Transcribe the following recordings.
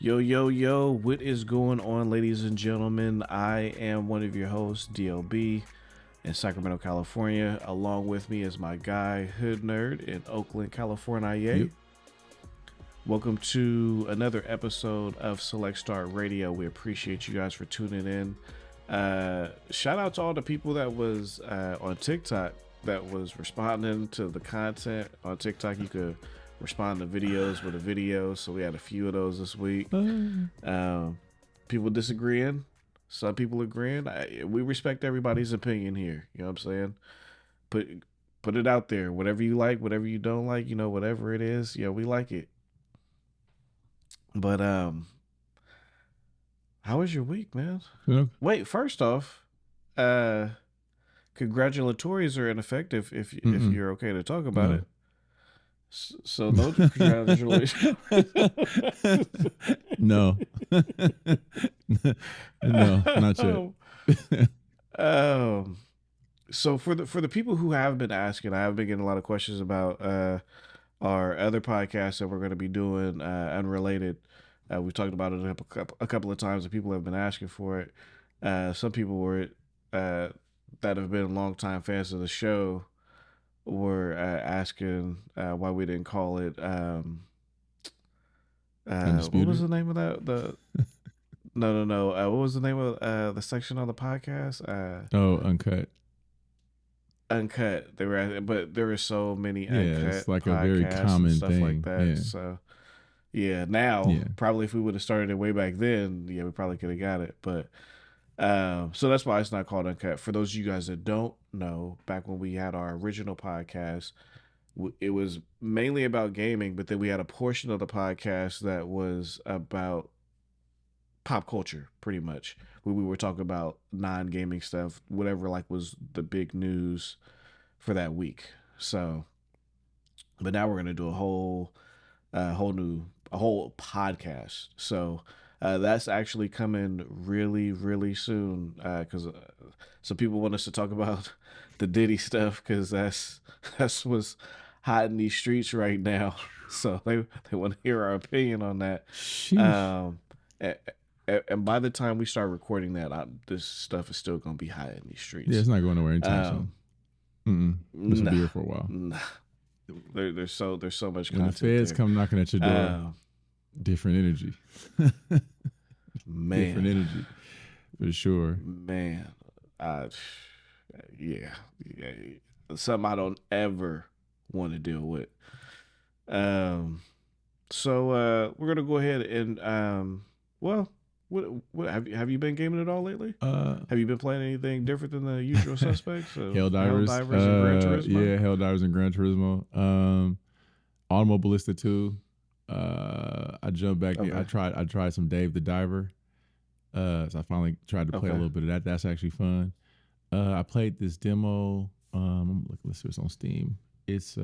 Yo, yo, yo, what is going on, ladies and gentlemen? I am one of your hosts, DLB, in Sacramento, California. Along with me is my guy, Hood Nerd, in Oakland, California. Yep. Welcome to another episode of Select Start Radio. We appreciate you guys for tuning in. Shout out to all the people that was on TikTok that was responding to the content on TikTok. You could respond to videos with a video, so we had a few of those this week. People disagreeing, some people agreeing. We respect everybody's opinion here. You know what I'm saying? Put it out there. Whatever you like, whatever you don't like, you know, whatever it is, yeah, we like it. But how was your week, man? Yeah. Wait, first off, congratulatories are ineffective if you're okay to talk about it. So those congratulations. No. No, not yet. So for the people who have been asking, I have been getting a lot of questions about our other podcasts that we're going to be doing, unrelated. We've talked about it a couple of times, and people have been asking for it. Some people were that have been longtime fans of the show were asking why we didn't call it. What was the name of that? No. What was the name of the section on the podcast? Uncut. Uncut. They were asking, but there were so many uncut. It's like a very common and stuff thing. like that. Yeah. So now probably if we would have started it way back then, we probably could have got it. But so that's why it's not called Uncut. For those of you guys that don't know, back when we had our original podcast, it was mainly about gaming, but then we had a portion of the podcast that was about pop culture, pretty much, where we were talking about non-gaming stuff, whatever like was the big news for that week. So, but now we're gonna do a whole podcast. So that's actually coming really, really soon, because some people want us to talk about the Diddy stuff, because that's what's hot in these streets right now. So they want to hear our opinion on that. And by the time we start recording that, this stuff is still going to be hot in these streets. Yeah, it's not going nowhere anytime soon. This will be here for a while. There's so much when content. the feds there. come knocking at your door, different energy. Man. Different energy, for sure. Man, yeah. Something I don't ever want to deal with. So we're gonna go ahead and what have you been gaming at all lately? Have you been playing anything different than the usual suspects? Helldivers and Gran Turismo? Yeah, Helldivers and Gran Turismo. Automobilista 2. I jumped back. Okay. I tried some Dave the Diver. So I finally tried to play a little bit of that. That's actually fun. I played this demo. Let's see what's on Steam. It's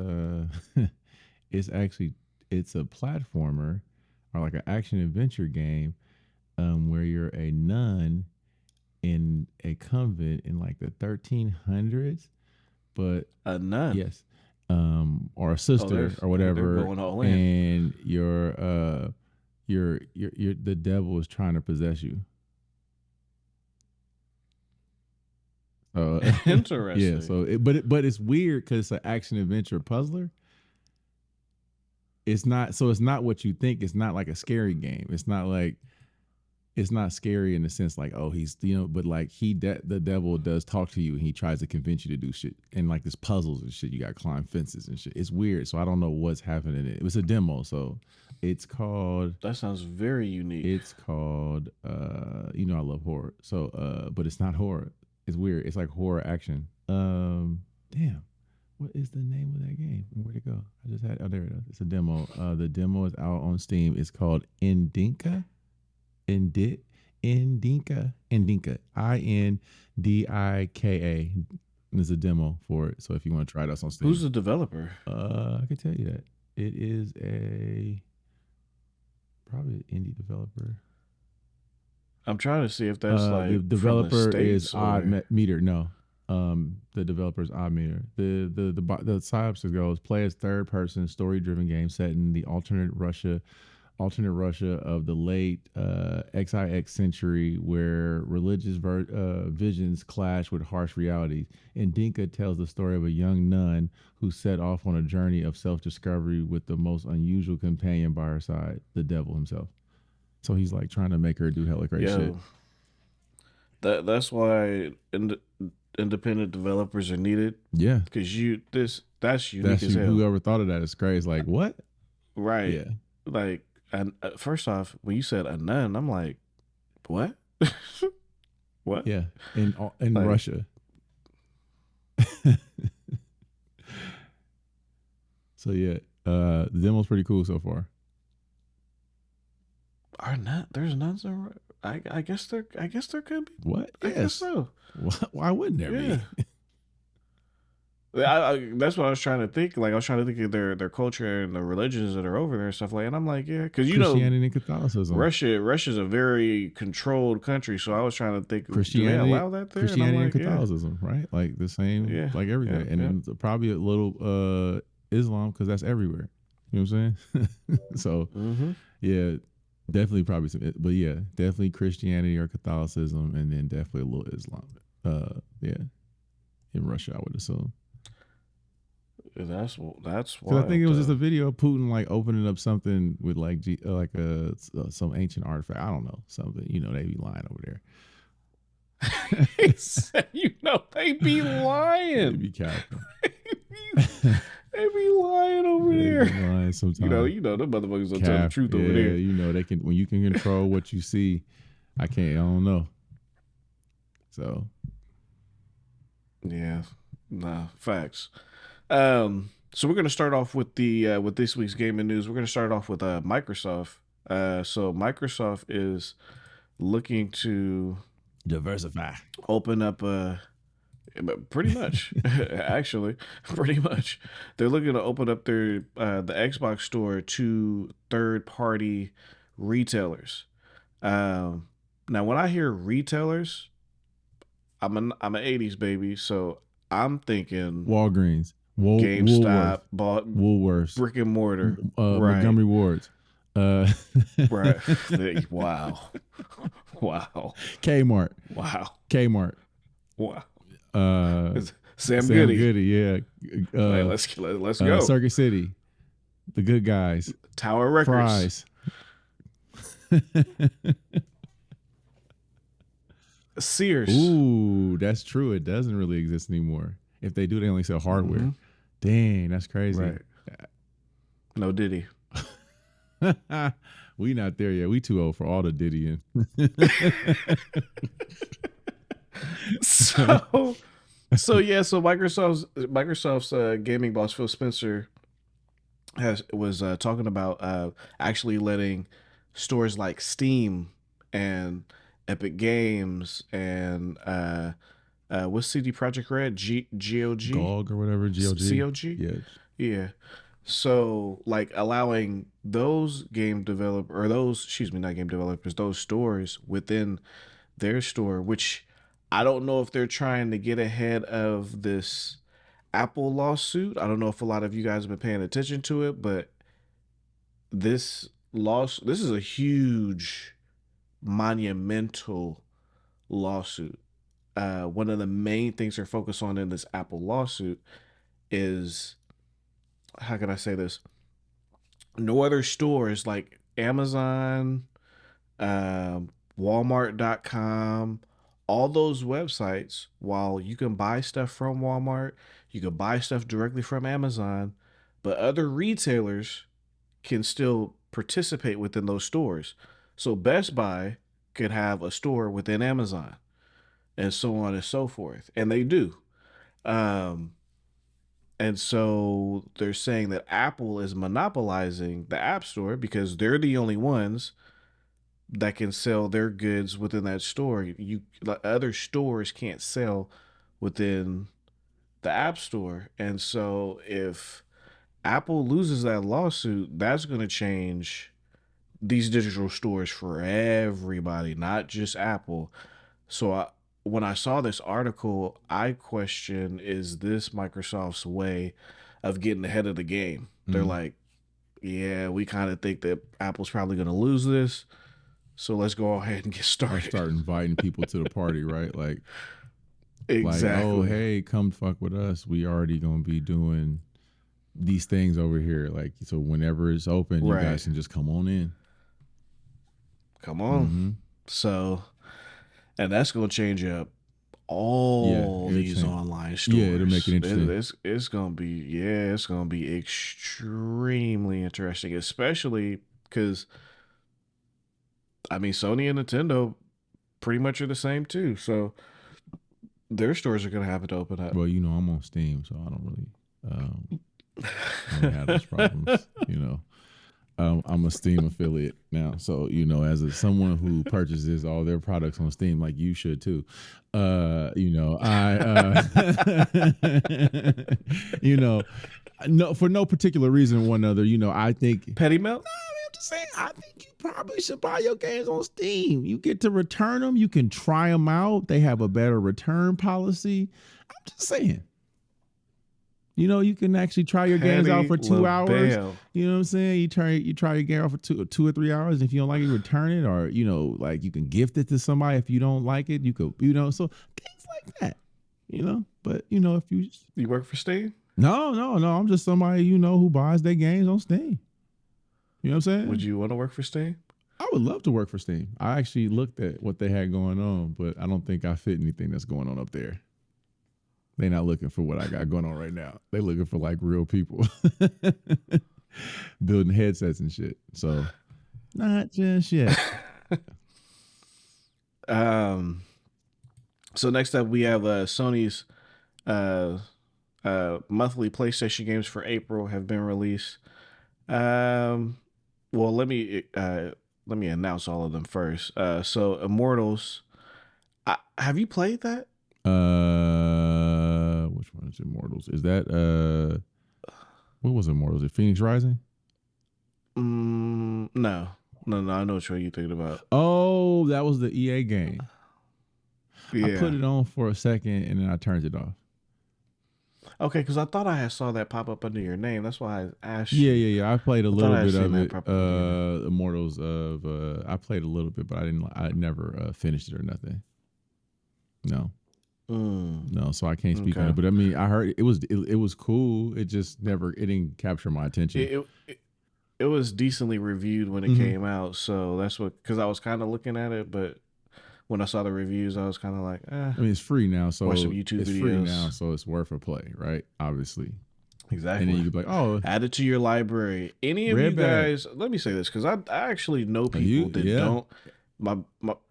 it's a platformer or like an action adventure game, where you're a nun in a convent in like the 1300s, but a nun, yes, or a sister or whatever, going all in. And the devil is trying to possess you. Interesting. Yeah. So, but it's weird because it's an action adventure puzzler. It's not what you think. It's not like a scary game. It's not scary in the sense like, oh, he's, but like the devil does talk to you and he tries to convince you to do shit, and like there's puzzles and shit. You got to climb fences and shit. It's weird. So I don't know what's happening. It was a demo. So it's called. That sounds very unique. It's called. I love horror. So but it's not horror. It's weird. It's like horror action. Damn. What is the name of that game? Where'd it go? I just had. Oh, there it is. It's a demo. The demo is out on Steam. It's called Indinka. Indinka. INDIKA. There's a demo for it. So if you want to try it out on Steam. Who's the developer? I can tell you that. It is probably an indie developer. I'm trying to see if that's like the developer is Odd Meter. No. The developer's Odd Meter. The synopsis goes: play as third-person, story-driven game set in the alternate Russia alternate Russia of the late XIX century, where religious visions clash with harsh realities. And Dinka tells the story of a young nun who set off on a journey of self-discovery with the most unusual companion by her side, the devil himself. So he's like trying to make her do hella great shit. That's why independent developers are needed. Yeah, because that's unique as hell. Whoever thought of that is crazy. Like what? Right. Yeah. Like, and first off, when you said a nun, I'm like, what? What? Yeah, in like, Russia. So yeah, the demo's pretty cool so far. There's nuns in? I guess there could be. What? I guess so. Why wouldn't there be? That's what I was trying to think. Like I was trying to think of their culture and the religions that are over there and stuff like. And I'm like, yeah, because Christianity and Catholicism. Russia's a very controlled country, so I was trying to think, Christianity, do they allow that there? Christianity and, like, Catholicism, right? Like the same, like everything, and then probably a little Islam because that's everywhere. You know what I'm saying? So yeah, definitely probably some, but yeah, definitely Christianity or Catholicism, and then definitely a little Islam. Yeah, in Russia, I would assume. That's why. I think it was just a video of Putin like opening up something with like some ancient artifact. I don't know, something. You know, they be lying over there. You know, they be lying. They be capping. They be lying over there. Be lying sometimes. You know, the motherfuckers don't tell the truth over there. You know, they can when you can control what you see. I don't know. So. Yeah, nah, facts. So we're gonna start off with with this week's gaming news. We're gonna start off with Microsoft. So Microsoft is looking to diversify, open up pretty much actually pretty much they're looking to open up their the Xbox store to third-party retailers. Now when I hear retailers, I'm an 80s baby, so I'm thinking Walgreens, GameStop, Woolworths, brick and mortar, right. Montgomery Wards, right. Wow. Kmart, wow. Sam Goody, yeah. Let's go. Circuit City, The Good Guys, Tower Records, Fry's. Sears. Ooh, that's true. It doesn't really exist anymore. If they do, they only sell hardware. Dang, that's crazy. Right. No Diddy. We not there yet. We too old for all the Diddying. So Microsoft's gaming boss Phil Spencer was talking about actually letting stores like Steam and Epic Games and what's CD Projekt Red? GOG or whatever. COG. Yeah. So like allowing those those stores within their store, which I don't know if they're trying to get ahead of this Apple lawsuit. I don't know if a lot of you guys have been paying attention to it, but this is a huge, monumental lawsuit. One of the main things they're focused on in this Apple lawsuit is, how can I say this? No other stores like Amazon, Walmart.com, all those websites, while you can buy stuff from Walmart, you can buy stuff directly from Amazon, but other retailers can still participate within those stores. So Best Buy could have a store within Amazon and so on and so forth. And they do. And so they're saying that Apple is monopolizing the App Store because they're the only ones that can sell their goods within that store. Other stores can't sell within the App Store. And so if Apple loses that lawsuit, that's going to change these digital stores for everybody, not just Apple. So when I saw this article, I question, is this Microsoft's way of getting ahead of the game? They're like, yeah, we kind of think that Apple's probably going to lose this. So let's go ahead and get started. Start inviting people to the party, right? Like, exactly. oh, hey, come fuck with us. We already going to be doing these things over here. Like, so whenever it's open, you guys can just come on in. Come on. Mm-hmm. So, and that's going to change up all these online stores. Yeah, it'll make it interesting. It's going to be extremely interesting, especially because, I mean, Sony and Nintendo pretty much are the same too. So their stores are going to have to open up. Well, you know, I'm on Steam, so I don't really have those problems, you know. I'm a Steam affiliate now, so you know, as someone who purchases all their products on Steam, like you should too. You know, you know, no, for no particular reason, one other. You know, I think petty melt. No, I'm just saying, I think you probably should buy your games on Steam. You get to return them. You can try them out. They have a better return policy. I'm just saying. You know, you can actually try your games out for 2 hours. You know what I'm saying? You try your game out for 2 or 3 hours. If you don't like it, return it, or you know, like you can gift it to somebody. If you don't like it, you could, you know, so things like that. You know, but you know, if you work for Steam? No, I'm just somebody, you know, who buys their games on Steam. You know what I'm saying? Would you want to work for Steam? I would love to work for Steam. I actually looked at what they had going on, but I don't think I fit anything that's going on up there. They're not looking for what I got going on right now. They're looking for like real people building headsets and shit. So not just yet. So next up we have Sony's monthly PlayStation games for April have been released. Well, let me announce all of them first. So Immortals, have you played that? Which one is Immortals? Is that what was Immortals? Is it Phoenix Rising? No. I know what you're thinking about. Oh, that was the EA game. Yeah. I put it on for a second and then I turned it off. Okay, because I thought I saw that pop up under your name. That's why I asked you. Yeah. I played a little bit of it. Immortals of I played a little bit, but I never finished it or nothing. No. No, so I can't speak on it. But I mean, I heard it was cool. It just it didn't capture my attention. It was decently reviewed when it came out, so that's what, because I was kind of looking at it, but when I saw the reviews, I was kind of like, I mean, it's free now, so watch some YouTube it's videos. Free now, so it's worth a play, right? Obviously. Exactly. And then you can be like, oh, add it to your library. Any of you guys, let me say this, because I actually know people that don't.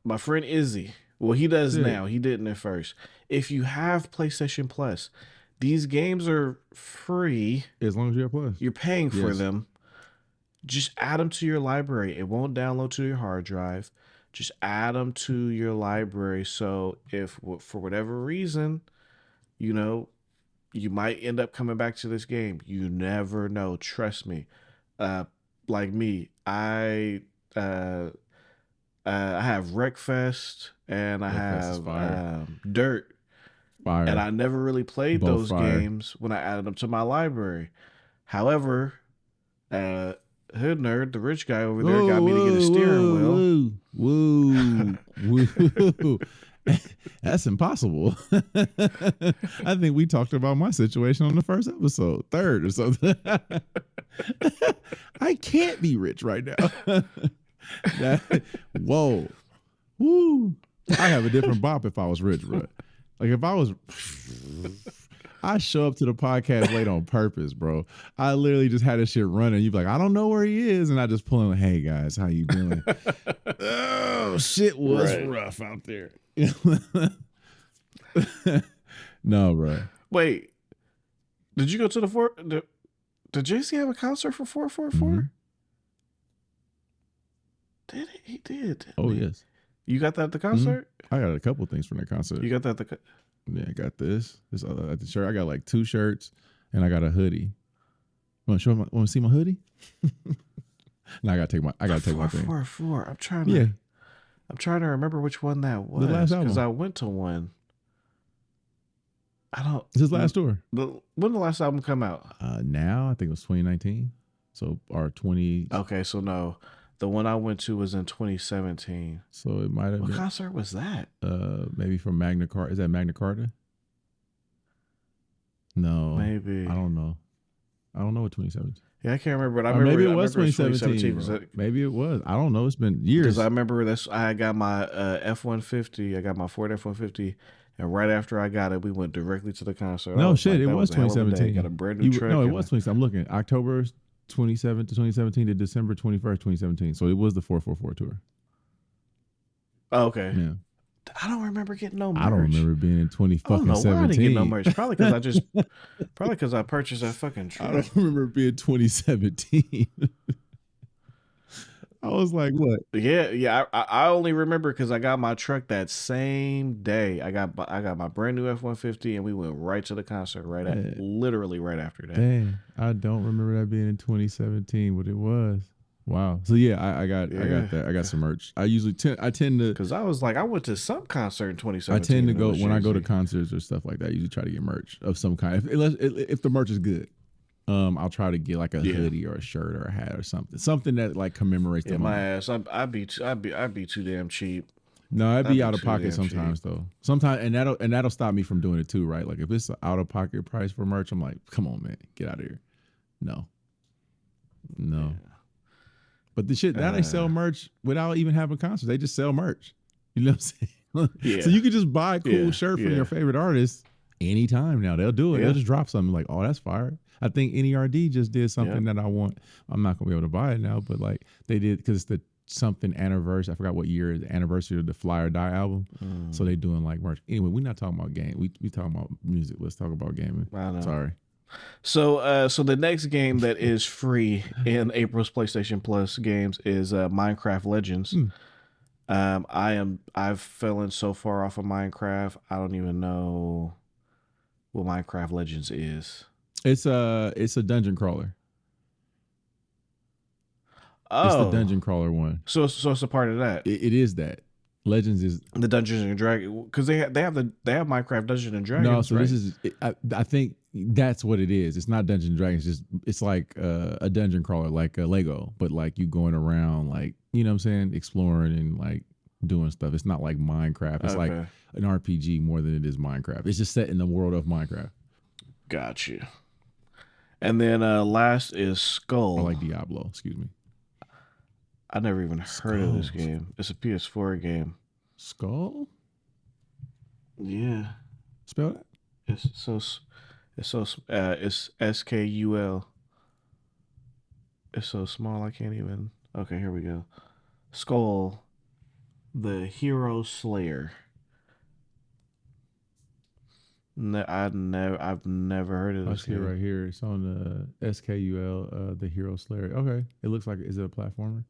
My friend Izzy, well, he does now. He didn't at first. If you have PlayStation Plus, these games are free. As long as you have Plus. You're paying for them. Just add them to your library. It won't download to your hard drive. Just add them to your library. So if for whatever reason, you know, you might end up coming back to this game. You never know. Trust me. Like me, I have Wreckfest and I have Dirt. Fire. And I never really played those games when I added them to my library. However, Hood Nerd, the rich guy over there, got me to get a steering wheel. Woo. That's impossible. I think we talked about my situation on the first episode, third or something. I can't be rich right now. Whoa. Woo. I have a different bop if I was rich, bro. Like if I was, I show up to the podcast late on purpose, bro. I literally just had this shit running. You be like, I don't know where he is, and I just pull in. Hey guys, how you doing? Oh shit, was rough out there. No, bro. Wait, did you go to the did JC have a concert for 444? Mm-hmm. Did he? He did. Oh yes. You got that at the concert? Mm-hmm. I got a couple things from that concert. You got that at the Yeah, I got this the shirt. I got like 2 shirts and I got a hoodie. Want to see my hoodie? No, I gotta take my thing. 444. I'm trying to remember which one that was. The last album. Because I went to one. It's his last tour. When did the last album come out? Now I think it was 2019. So our 20. Okay, so no, the one I went to was in 2017. So it might have What been. concert was that? Maybe from Magna Carta. Is that Magna Carta? No, Maybe. I don't know. I don't know what 2017. Yeah, I can't remember. But I remember maybe it was 2017. Maybe it was. I don't know. It's been years. Because I remember this. I got my F-150. I got my Ford F-150, and right after I got it, we went directly to the concert. No shit, it was 2017. Got a brand new truck. No, it was 2017. I'm looking. October 2017 to December 21st, 2017. So it was the 444 tour. Oh, okay. Yeah. I don't remember getting no merch. I don't remember being in 2017. I didn't get no merch. Probably because I purchased that fucking truck. I don't remember being 2017. I was like, what? Yeah. I only remember because I got my truck that same day. I got my brand new F-150, and we went right to the concert literally right after that. Dang, I don't remember that being in 2017, but it was. Wow. So yeah, I got that. I got some merch. I tend to, because I was like, I went to some concert in 2017. I tend to go when I go to concerts or stuff like that. I usually try to get merch of some kind. If the merch is good, I'll try to get like a hoodie or a shirt or a hat or something that like commemorates the moment. My ass, I'd be too damn cheap. No, I'd be out of pocket sometimes though. Sometimes, and that'll stop me from doing it too, right? Like if it's an out of pocket price for merch, I'm like, come on, man, get out of here. No. Yeah. But the shit now they sell merch without even having concerts. They just sell merch. You know what I'm saying? Yeah. So you could just buy a cool shirt from your favorite artist anytime now. They'll do it. They'll just drop something like, oh, that's fire. I think NERD just did something that I want. I'm not gonna be able to buy it now, but like they did because it's the something anniversary. I forgot what year is the anniversary of the Fly or Die album. So they doing like merch. Anyway, we're not talking about game. We talking about music. Let's talk about gaming. Sorry. So the next game that is free in April's PlayStation Plus games is Minecraft Legends. I've fallen so far off of Minecraft. I don't even know what Minecraft Legends is. It's a dungeon crawler. Oh, it's the dungeon crawler one. So it's a part of that. It is that. Legends is the Dungeons and Dragons because they have Minecraft Dungeons and Dragons. No, so right? this is I think that's what it is. It's not Dungeons and Dragons. It's like a dungeon crawler, like a Lego, but like you going around, like you know what I'm saying, exploring and like doing stuff. It's not like Minecraft. It's like an RPG more than it is Minecraft. It's just set in the world of Minecraft. Got you. And then last is Skull. Or like Diablo. Excuse me. I never even heard of this game. It's a PS4 game. Skull? Yeah. Spell that? It's SKUL. It's so small I can't even. Okay, here we go. Skull, the Hero Slayer. I've never heard of this. I see it right here. It's on the SKUL, the Hero Slayer. Okay, it looks like. Is it a platformer?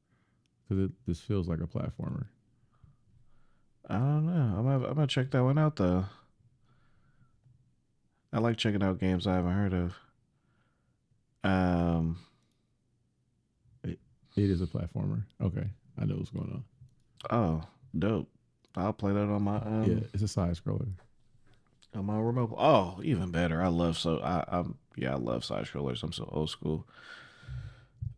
Because this feels like a platformer. I don't know. I'm gonna check that one out though. I like checking out games I haven't heard of. It is a platformer. Okay, I know what's going on. Oh, dope! I'll play that on my. Yeah, it's a side scroller. On my remote. Oh, even better. I love I love side scrollers. I'm so old school.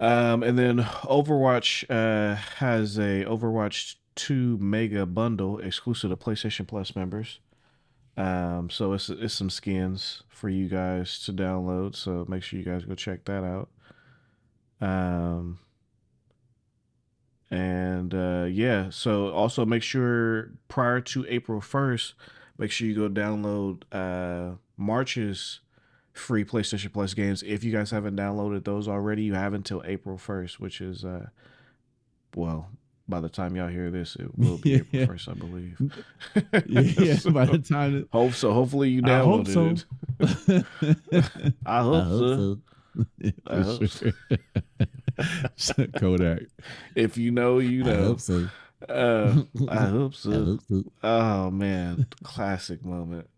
And then Overwatch has a Overwatch 2 mega bundle exclusive to PlayStation Plus members. So it's some skins for you guys to download. So make sure you guys go check that out. So also make sure prior to April 1st, make sure you go download March's free PlayStation Plus games. If you guys haven't downloaded those already, you have until April 1st, which is, by the time y'all hear this, it will be April 1st, I believe. By the time. Hopefully you downloaded it. I hope so. Kodak. If you know, you know. I hope so. I hope so. Oh man, classic moment.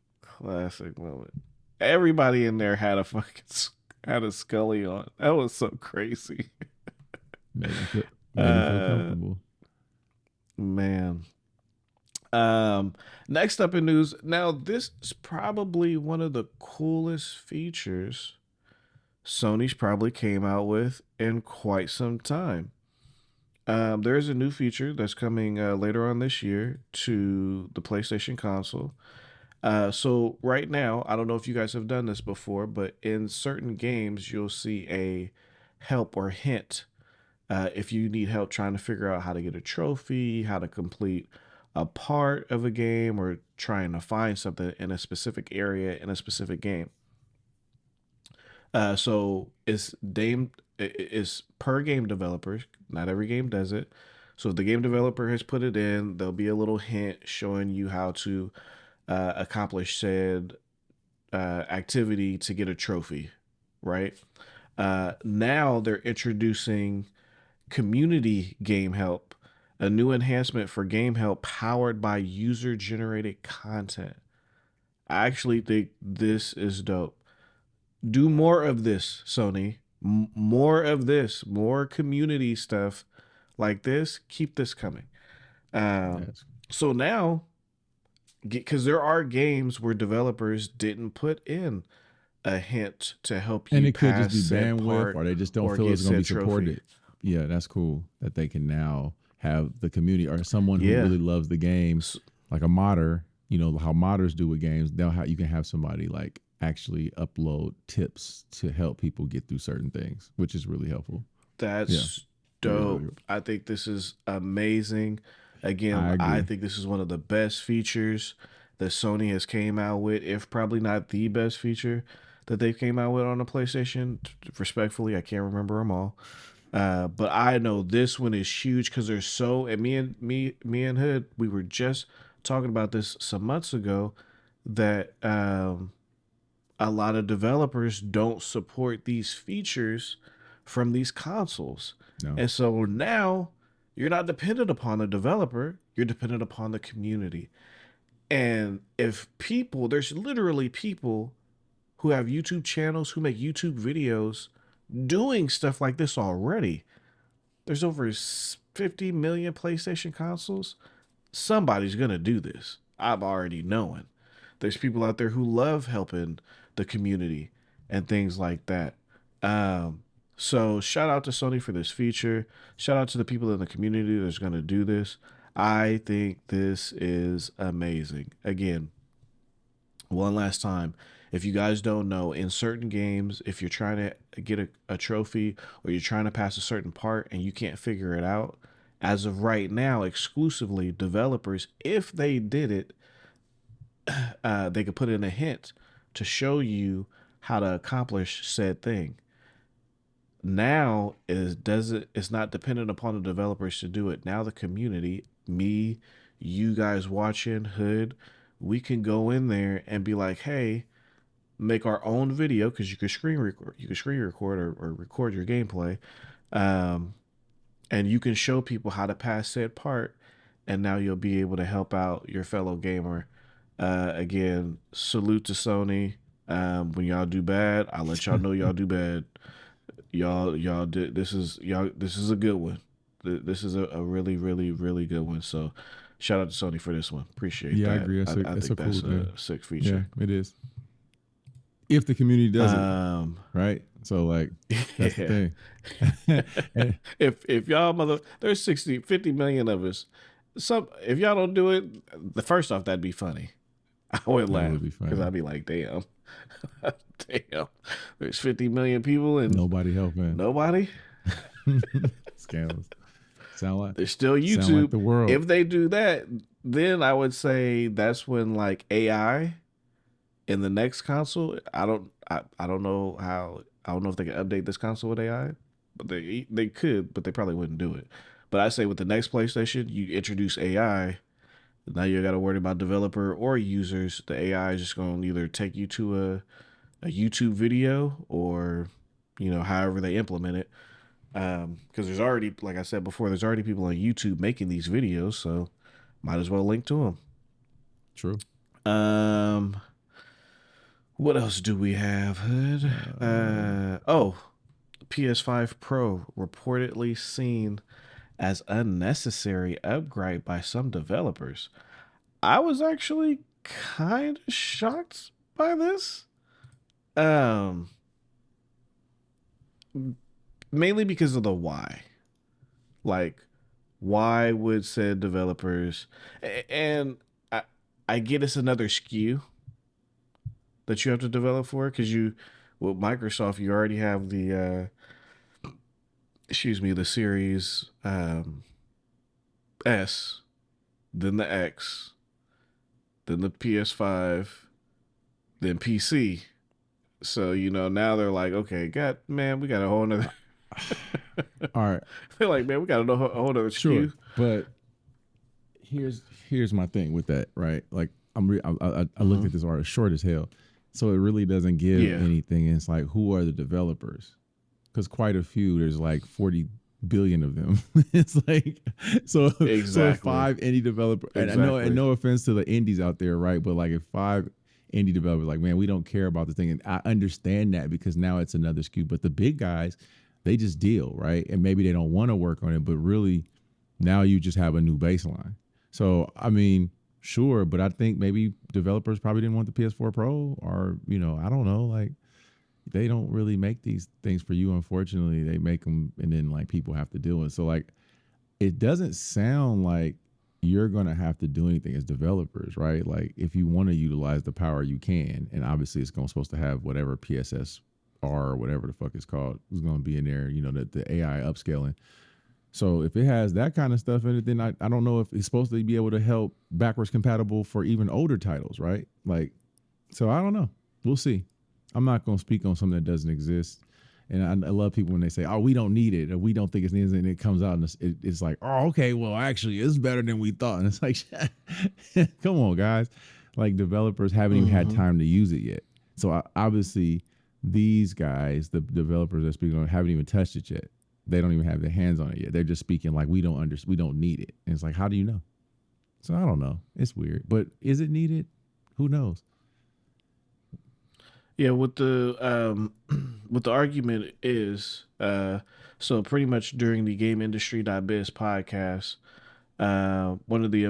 Everybody in there had a Scully on. That was so crazy. Made me feel comfortable. Man. Next up in news. Now this is probably one of the coolest features Sony's probably came out with in quite some time. There is a new feature that's coming later on this year to the PlayStation console. So right now, I don't know if you guys have done this before, but in certain games, you'll see a help or hint if you need help trying to figure out how to get a trophy, how to complete a part of a game, or trying to find something in a specific area in a specific game. So it's per game developer. Not every game does it. So if the game developer has put it in, there'll be a little hint showing you how to accomplish said activity to get a trophy, right? Now they're introducing community game help, a new enhancement for game help powered by user generated content. I actually think this is dope. Do more of this, Sony. More of this, more community stuff like this. Keep this coming. Yes. So now, because there are games where developers didn't put in a hint to help you And it could just pass be said bandwidth, part or they just don't or feel get it's going to be said trophy. supported. Yeah, that's cool that they can now have the community or someone who Yeah. really loves the game, like a modder. You know how modders do with games. You can have somebody like actually upload tips to help people get through certain things, which is really helpful. That's dope. Really, I think this is amazing. Again, I I agree. think this is one of the best features that Sony has came out with, if probably not the best feature that they came out with on the PlayStation. Respectfully, I can't remember them all. But I know this one is huge because there's so, and me and Hood, we were just talking about this some months ago that a lot of developers don't support these features from these consoles. No. And so now you're not dependent upon the developer, you're dependent upon the community. And if people, there's literally people who have YouTube channels, who make YouTube videos doing stuff like this already. There's over 50 million PlayStation consoles. Somebody's going to do this. I'm already knowing. There's people out there who love helping the community and things like that. So shout out to Sony for this feature. Shout out to the people in the community that's going to do this. I think this is amazing. Again, one last time, if you guys don't know, in certain games, if you're trying to get a trophy or you're trying to pass a certain part and you can't figure it out, as of right now, exclusively developers, if they did it, they could put in a hint to show you how to accomplish said thing. Now it's not dependent upon the developers to do it. Now the community, me, you guys watching, Hood, we can go in there and be like, hey, make our own video because you can screen record or record your gameplay, and you can show people how to pass said part, and now you'll be able to help out your fellow gamer. Again, salute to Sony. When y'all do bad, I'll let y'all know y'all do bad. Y'all did this is y'all this is a good one. This is a really really good one. So shout out to Sony for this one. Appreciate Yeah, that. I agree. I That's think a cool that's thing. a sick feature. Yeah, it is. If the community does it, right? So like that's the thing. if y'all there's 50 million of us. If y'all don't do it, the first off, that'd be funny. I would laugh because I'd be like, damn. Damn. There's 50 million people and nobody helping. Nobody? Scandalous. Sound like there's still YouTube. Sound like the world. If they do that, then I would say that's when like AI in the next console. I don't know how. I don't know if they can update this console with AI, but they could, but they probably wouldn't do it. But I say with the next PlayStation, you introduce AI. Now you got to worry about developer or users. The AI is just going to either take you to a YouTube video or, however they implement it. Because there's already, like I said before, there's already people on YouTube making these videos, so might as well link to them. True. What else do we have, Hood? PS5 Pro reportedly seen as unnecessary upgrade by some developers. I was actually kind of shocked by this. mainly because of the why. Like, why would said developers, and I get it's another SKU that you have to develop for, because with Microsoft, you already have the Series S, then the X, then the PS5, then PC. So, now they're like, okay, we got a whole nother. All right. They're like, man, we got a whole other sure, SKU. But here's my thing with that, right? Like I looked at this article, short as hell, so it really doesn't give anything. And it's like, who are the developers? Because quite a few, there's like 40 billion of them. It's like so 5 indie developers. And no offense to the indies out there, right? But like if 5 indie developers, like, man, we don't care about the thing, and I understand that because now it's another SKU. But the big guys, they just deal, right? And maybe they don't want to work on it, but really now you just have a new baseline. So, I mean, sure, but I think maybe developers probably didn't want the PS4 Pro, or, I don't know, like they don't really make these things for you. Unfortunately, they make them and then like people have to deal with it. So like, it doesn't sound like you're going to have to do anything as developers, right? Like if you want to utilize the power, you can. And obviously it's supposed to have whatever PSS or whatever the fuck it's called is going to be in there, the AI upscaling. So if it has that kind of stuff in it, then I don't know if it's supposed to be able to help backwards compatible for even older titles, right? Like, so I don't know. We'll see. I'm not going to speak on something that doesn't exist. And I love people when they say, oh, we don't need it, or we don't think it's needed, and it comes out and it's like, oh, okay, well, actually, it's better than we thought. And it's like, come on, guys. Like developers haven't even had time to use it yet. So obviously these guys, the developers that speak on it, haven't even touched it yet. They don't even have their hands on it yet. They're just speaking like we don't need it. And it's like, how do you know? So I don't know. It's weird. But is it needed? Who knows? Yeah, with the argument is so pretty much during the GameIndustry.biz podcast, one of the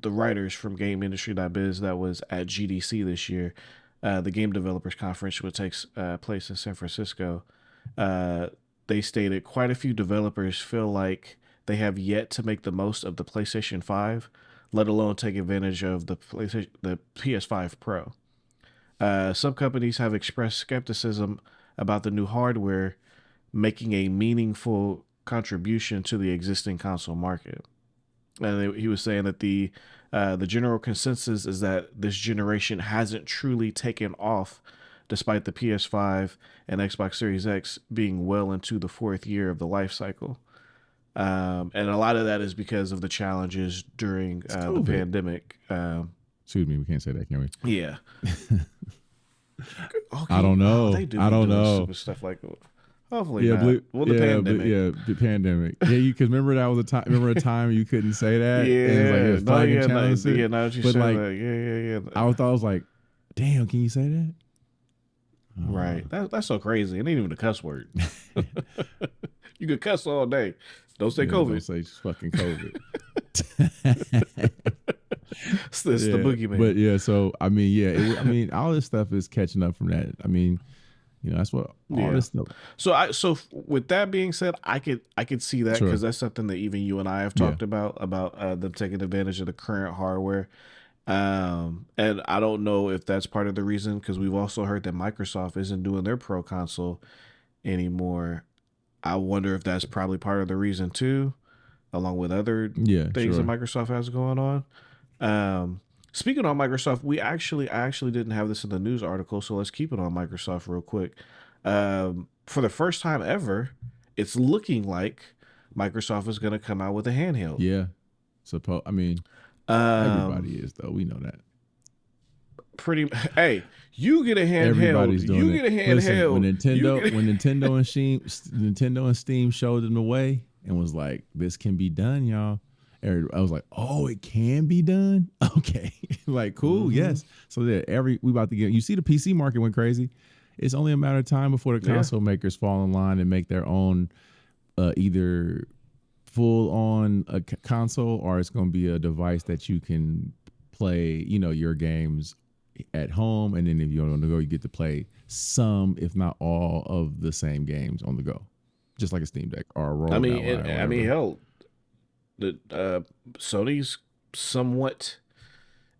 writers from GameIndustry.biz that was at GDC this year, the Game Developers Conference, which takes place in San Francisco. They stated quite a few developers feel like they have yet to make the most of the PlayStation 5, let alone take advantage of the PS5 Pro. Some companies have expressed skepticism about the new hardware making a meaningful contribution to the existing console market. And he was saying that the general consensus is that this generation hasn't truly taken off, despite the PS5 and Xbox Series X being well into the 4th year of the life cycle. And a lot of that is because of the challenges during the pandemic. Excuse me, we can't say that, can we? Yeah. Okay. I don't know. They do. I don't know. Stupid stuff like that. Hopefully not. The pandemic. The pandemic. Yeah, because remember that was a time. Remember a time you couldn't say that. Yeah. And it was like it was now that you said like, that. Yeah. I thought I was like, damn, can you say that? Right. That's so crazy. It ain't even a cuss word. You could cuss all day. Don't say COVID. Don't say fucking COVID. It's the boogeyman. But yeah, so I mean, all this stuff is catching up from that. I mean, that's what all this stuff. So with that being said, I could see that because that's something that even you and I have talked about them taking advantage of the current hardware. And I don't know if that's part of the reason, because we've also heard that Microsoft isn't doing their Pro console anymore. I wonder if that's probably part of the reason too, along with other things that Microsoft has going on. Speaking on Microsoft, I actually didn't have this in the news article, so let's keep it on Microsoft real quick. For the first time ever, it's looking like Microsoft is going to come out with a handheld. Yeah. Everybody is, though. We know that. Hey, you get a handheld. Everybody's doing get a handheld. Listen, when Nintendo and Steam showed them the way and was like, "This can be done, y'all." I was like, "Oh, it can be done." Okay, like cool, yes. So that we about to get. You see, the PC market went crazy. It's only a matter of time before the console makers fall in line and make their own, either full on a console, or it's going to be a device that you can play, your games at home, and then if you're on the go, you get to play some, if not all, of the same games on the go, just like a Steam Deck or a roll. Hell, the Sony's somewhat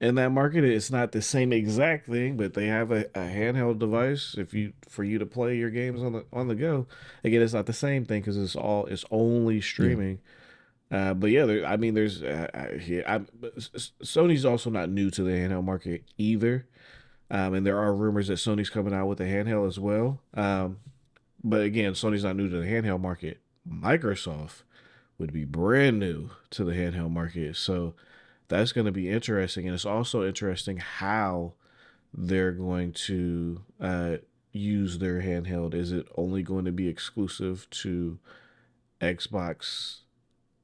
in that market. It's not the same exact thing, but they have a handheld device for you to play your games on the go. Again, it's not the same thing because it's only streaming. But yeah, Sony's also not new to the handheld market either, and there are rumors that Sony's coming out with a handheld as well. But again, Sony's not new to the handheld market. Microsoft would be brand new to the handheld market, so that's going to be interesting, and it's also interesting how they're going to use their handheld. Is it only going to be exclusive to Xbox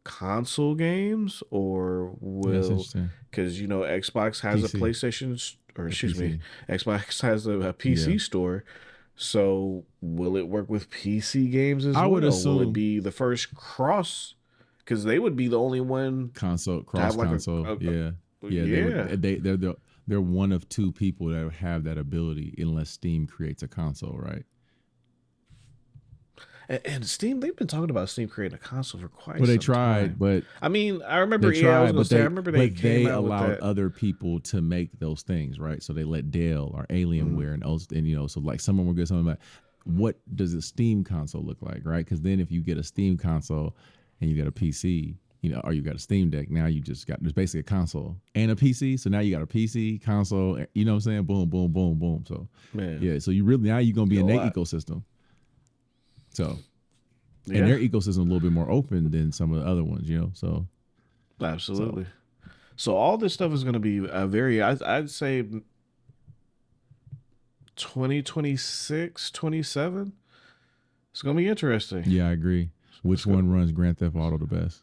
console games, or will, because Xbox has PC. A PlayStation, or excuse me, Xbox has a PC store, so will it work with PC games as well? I would assume. Will it be the first cross? Because they would be the only one cross console. They're one of two people that have that ability, unless Steam creates a console, right? And Steam, they've been talking about Steam creating a console for quite some time. Well, they tried, but I remember they allowed other people to make those things, right? So they let Dell or Alienware and so like someone were good, someone like, what does a Steam console look like, right? Because then if you get a Steam console and you got a PC, or you got a Steam Deck, now you just got, there's basically a console and a PC. So now you got a PC, console, you know what I'm saying? Boom, boom, boom, boom. So so you really, now you're going to be in their ecosystem. So, and their ecosystem is a little bit more open than some of the other ones, so. Absolutely. So all this stuff is going to be I'd say 2026, 27. It's going to be interesting. Yeah, I agree. Which one runs Grand Theft Auto the best?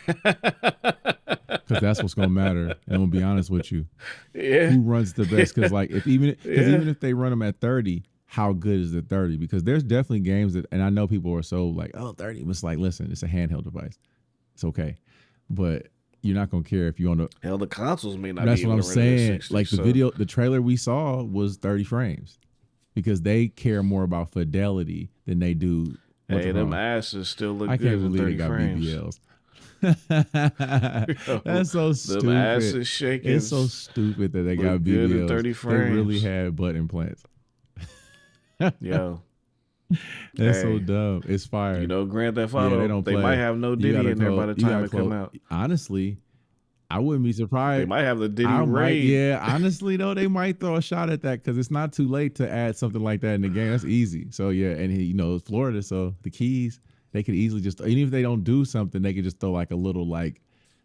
Because that's what's going to matter. And I'm going to be honest with you. Yeah. Who runs the best? Because even if they run them at 30, how good is the 30? Because there's definitely games that, and I know people are so like, 30. It's like, listen, it's a handheld device. It's okay. But you're not going to care if you're on the consoles may not. That's what I'm saying. 60, like the trailer we saw was 30 frames because they care more about fidelity than they do. Hey, them asses still look good in 30 frames. BBLs. That's so stupid. Them asses shaking. It's so stupid that they got BBLs. In 30 frames. They really had butt implants. Yo. That's so dumb. It's fire. Grand Theft Auto, they might have no Diddy in there by the time it come out. Honestly, I wouldn't be surprised. They might have the Diddy raid. Honestly, though, they might throw a shot at that because it's not too late to add something like that in the game. That's easy. So, and it's Florida, so the keys, they could easily just, even if they don't do something, they could just throw like a little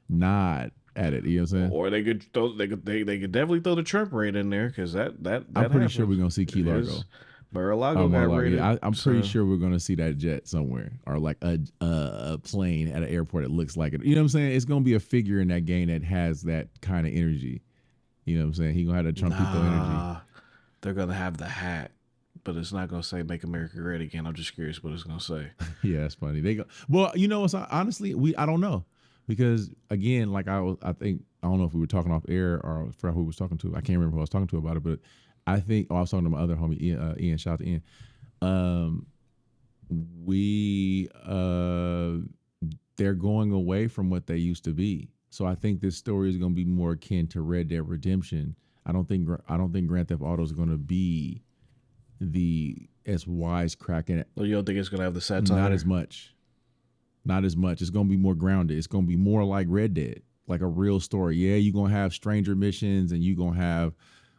nod at it. You know what I'm saying? Or they could definitely throw the Trump raid in there because that I'm pretty sure we're going to see Key Largo. Mar-a-Lago got raided. I'm pretty sure we're going to see that jet somewhere, or like a plane at an airport that looks like it. You know what I'm saying? It's going to be a figure in that game that has that kind of energy. You know what I'm saying? He's going to have the Trumpito energy. They're going to have the hat, but it's not going to say "Make America Great Again." I'm just curious what it's going to say. Yeah, that's funny. They go. Well, honestly, I don't know, because again, like I think I don't know if we were talking off air or I forgot who we was talking to. I can't remember who I was talking to about it, but I think I was talking to my other homie Ian. Shout out to Ian. They're going away from what they used to be. So I think this story is going to be more akin to Red Dead Redemption. I don't think Grand Theft Auto is going to be as wisecracking. Well, you don't think it's going to have the satire? Not as much. It's going to be more grounded. It's going to be more like Red Dead, like a real story. Yeah, you're going to have stranger missions and you're going to have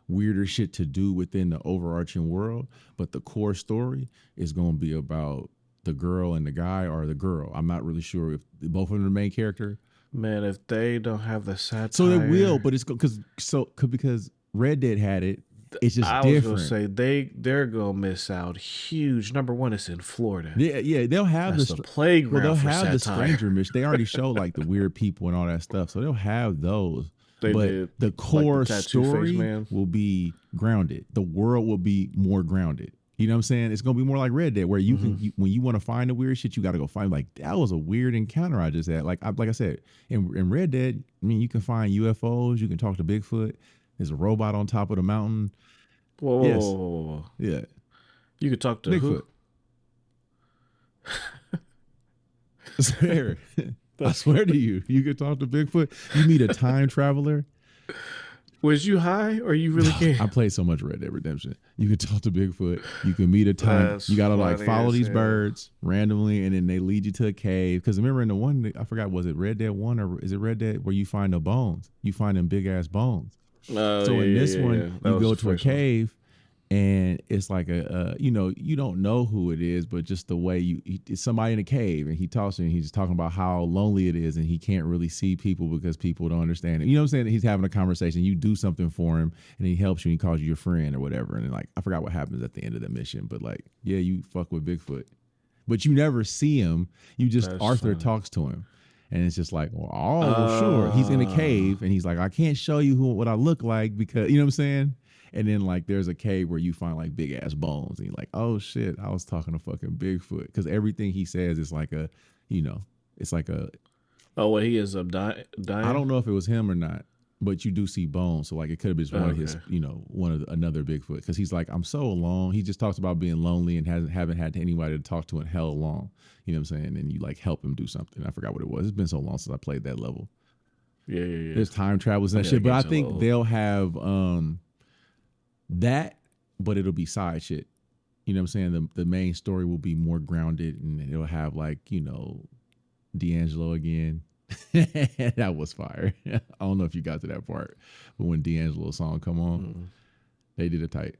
weirder shit to do within the overarching world, but the core story is going to be about the girl and the guy, or the girl. I'm not really sure if both of them are the main character. Man, if they don't have the satire, so they will, but it's because Red Dead had it. It's just different. I was gonna say they're gonna miss out huge. Number one, it's in Florida. Yeah, they'll have the playground. Well, they'll have satire. The stranger mission. They already show like the weird people and all that stuff, so they'll have those. The core story will be grounded. The world will be more grounded. You know what I'm saying? It's going to be more like Red Dead, where you can, when you want to find the weird shit, you got to go find, like, that was a weird encounter I just had. Like I said, in Red Dead, I mean, you can find UFOs, you can talk to Bigfoot. There's a robot on top of the mountain. Whoa, Yes. whoa. Yeah. You could talk to Bigfoot. I swear. I swear to you, you could talk to Bigfoot. You meet a time traveler. Was you high or you really can't? I played so much Red Dead Redemption. You could talk to Bigfoot. You can meet a time. That's you gotta like funny follow as these hell. birds randomly, and then they lead you to a cave. Because remember in the one, I forgot, was it Red Dead 1 or is it Red Dead where you find the bones? You find them big ass bones. So in this one, you go to a cave, and it's like you don't know who it is, but just the way it's somebody in a cave, and he talks to you, and he's talking about how lonely it is, and he can't really see people because people don't understand it. You know what I'm saying? He's having a conversation. You do something for him, and he helps you, and he calls you your friend or whatever. And like, I forgot what happens at the end of the mission, but like, yeah, you fuck with Bigfoot, but you never see him. You just Arthur talks to him. And it's just like, well, sure. He's in a cave, and he's like, I can't show you what I look like because, you know what I'm saying? And then like there's a cave where you find like big ass bones, and you're like, oh shit, I was talking to fucking Bigfoot, because everything he says is like a, it's like a. Oh, well, he is dying. I don't know if it was him or not, but you do see bones, so like it could have been one of his, another Bigfoot, because he's like, I'm so alone. He just talks about being lonely and haven't had anybody to talk to in hell long. You know what I'm saying? And you like help him do something. I forgot what it was. It's been so long since I played that level. Yeah. There's time travels and that shit, but I think they'll have that, but it'll be side shit. You know what I'm saying? The main story will be more grounded, and it'll have like, D'Angelo again. That was fire. I don't know if you got to that part, but when D'Angelo's song come on, they did it tight.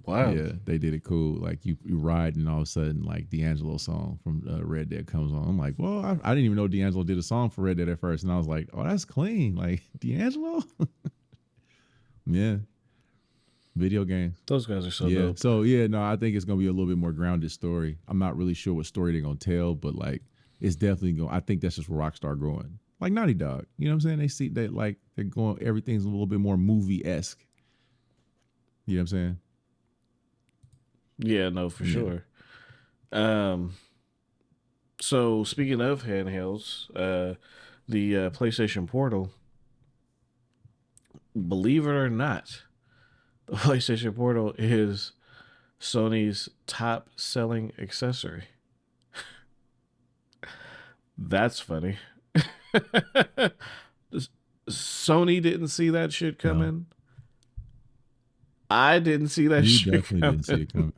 Wow. Yeah, they did it cool. Like you ride, and all of a sudden, like D'Angelo song from Red Dead comes on. I'm like, well, I didn't even know D'Angelo did a song for Red Dead at first, and I was like, oh, that's clean. Like D'Angelo. Yeah. Video games. Those guys are so dope. So I think it's gonna be a little bit more grounded story. I'm not really sure what story they're gonna tell, but like it's definitely going. I think that's just where Rockstar growing. Like Naughty Dog. You know what I'm saying? They see that like they're going, everything's a little bit more movie-esque. You know what I'm saying? Yeah, no, for sure. So speaking of handhelds, the PlayStation Portal, believe it or not, the PlayStation Portal is Sony's top selling accessory. That's funny. Sony didn't see that shit coming. No. I didn't see that shit coming. You definitely didn't see it coming.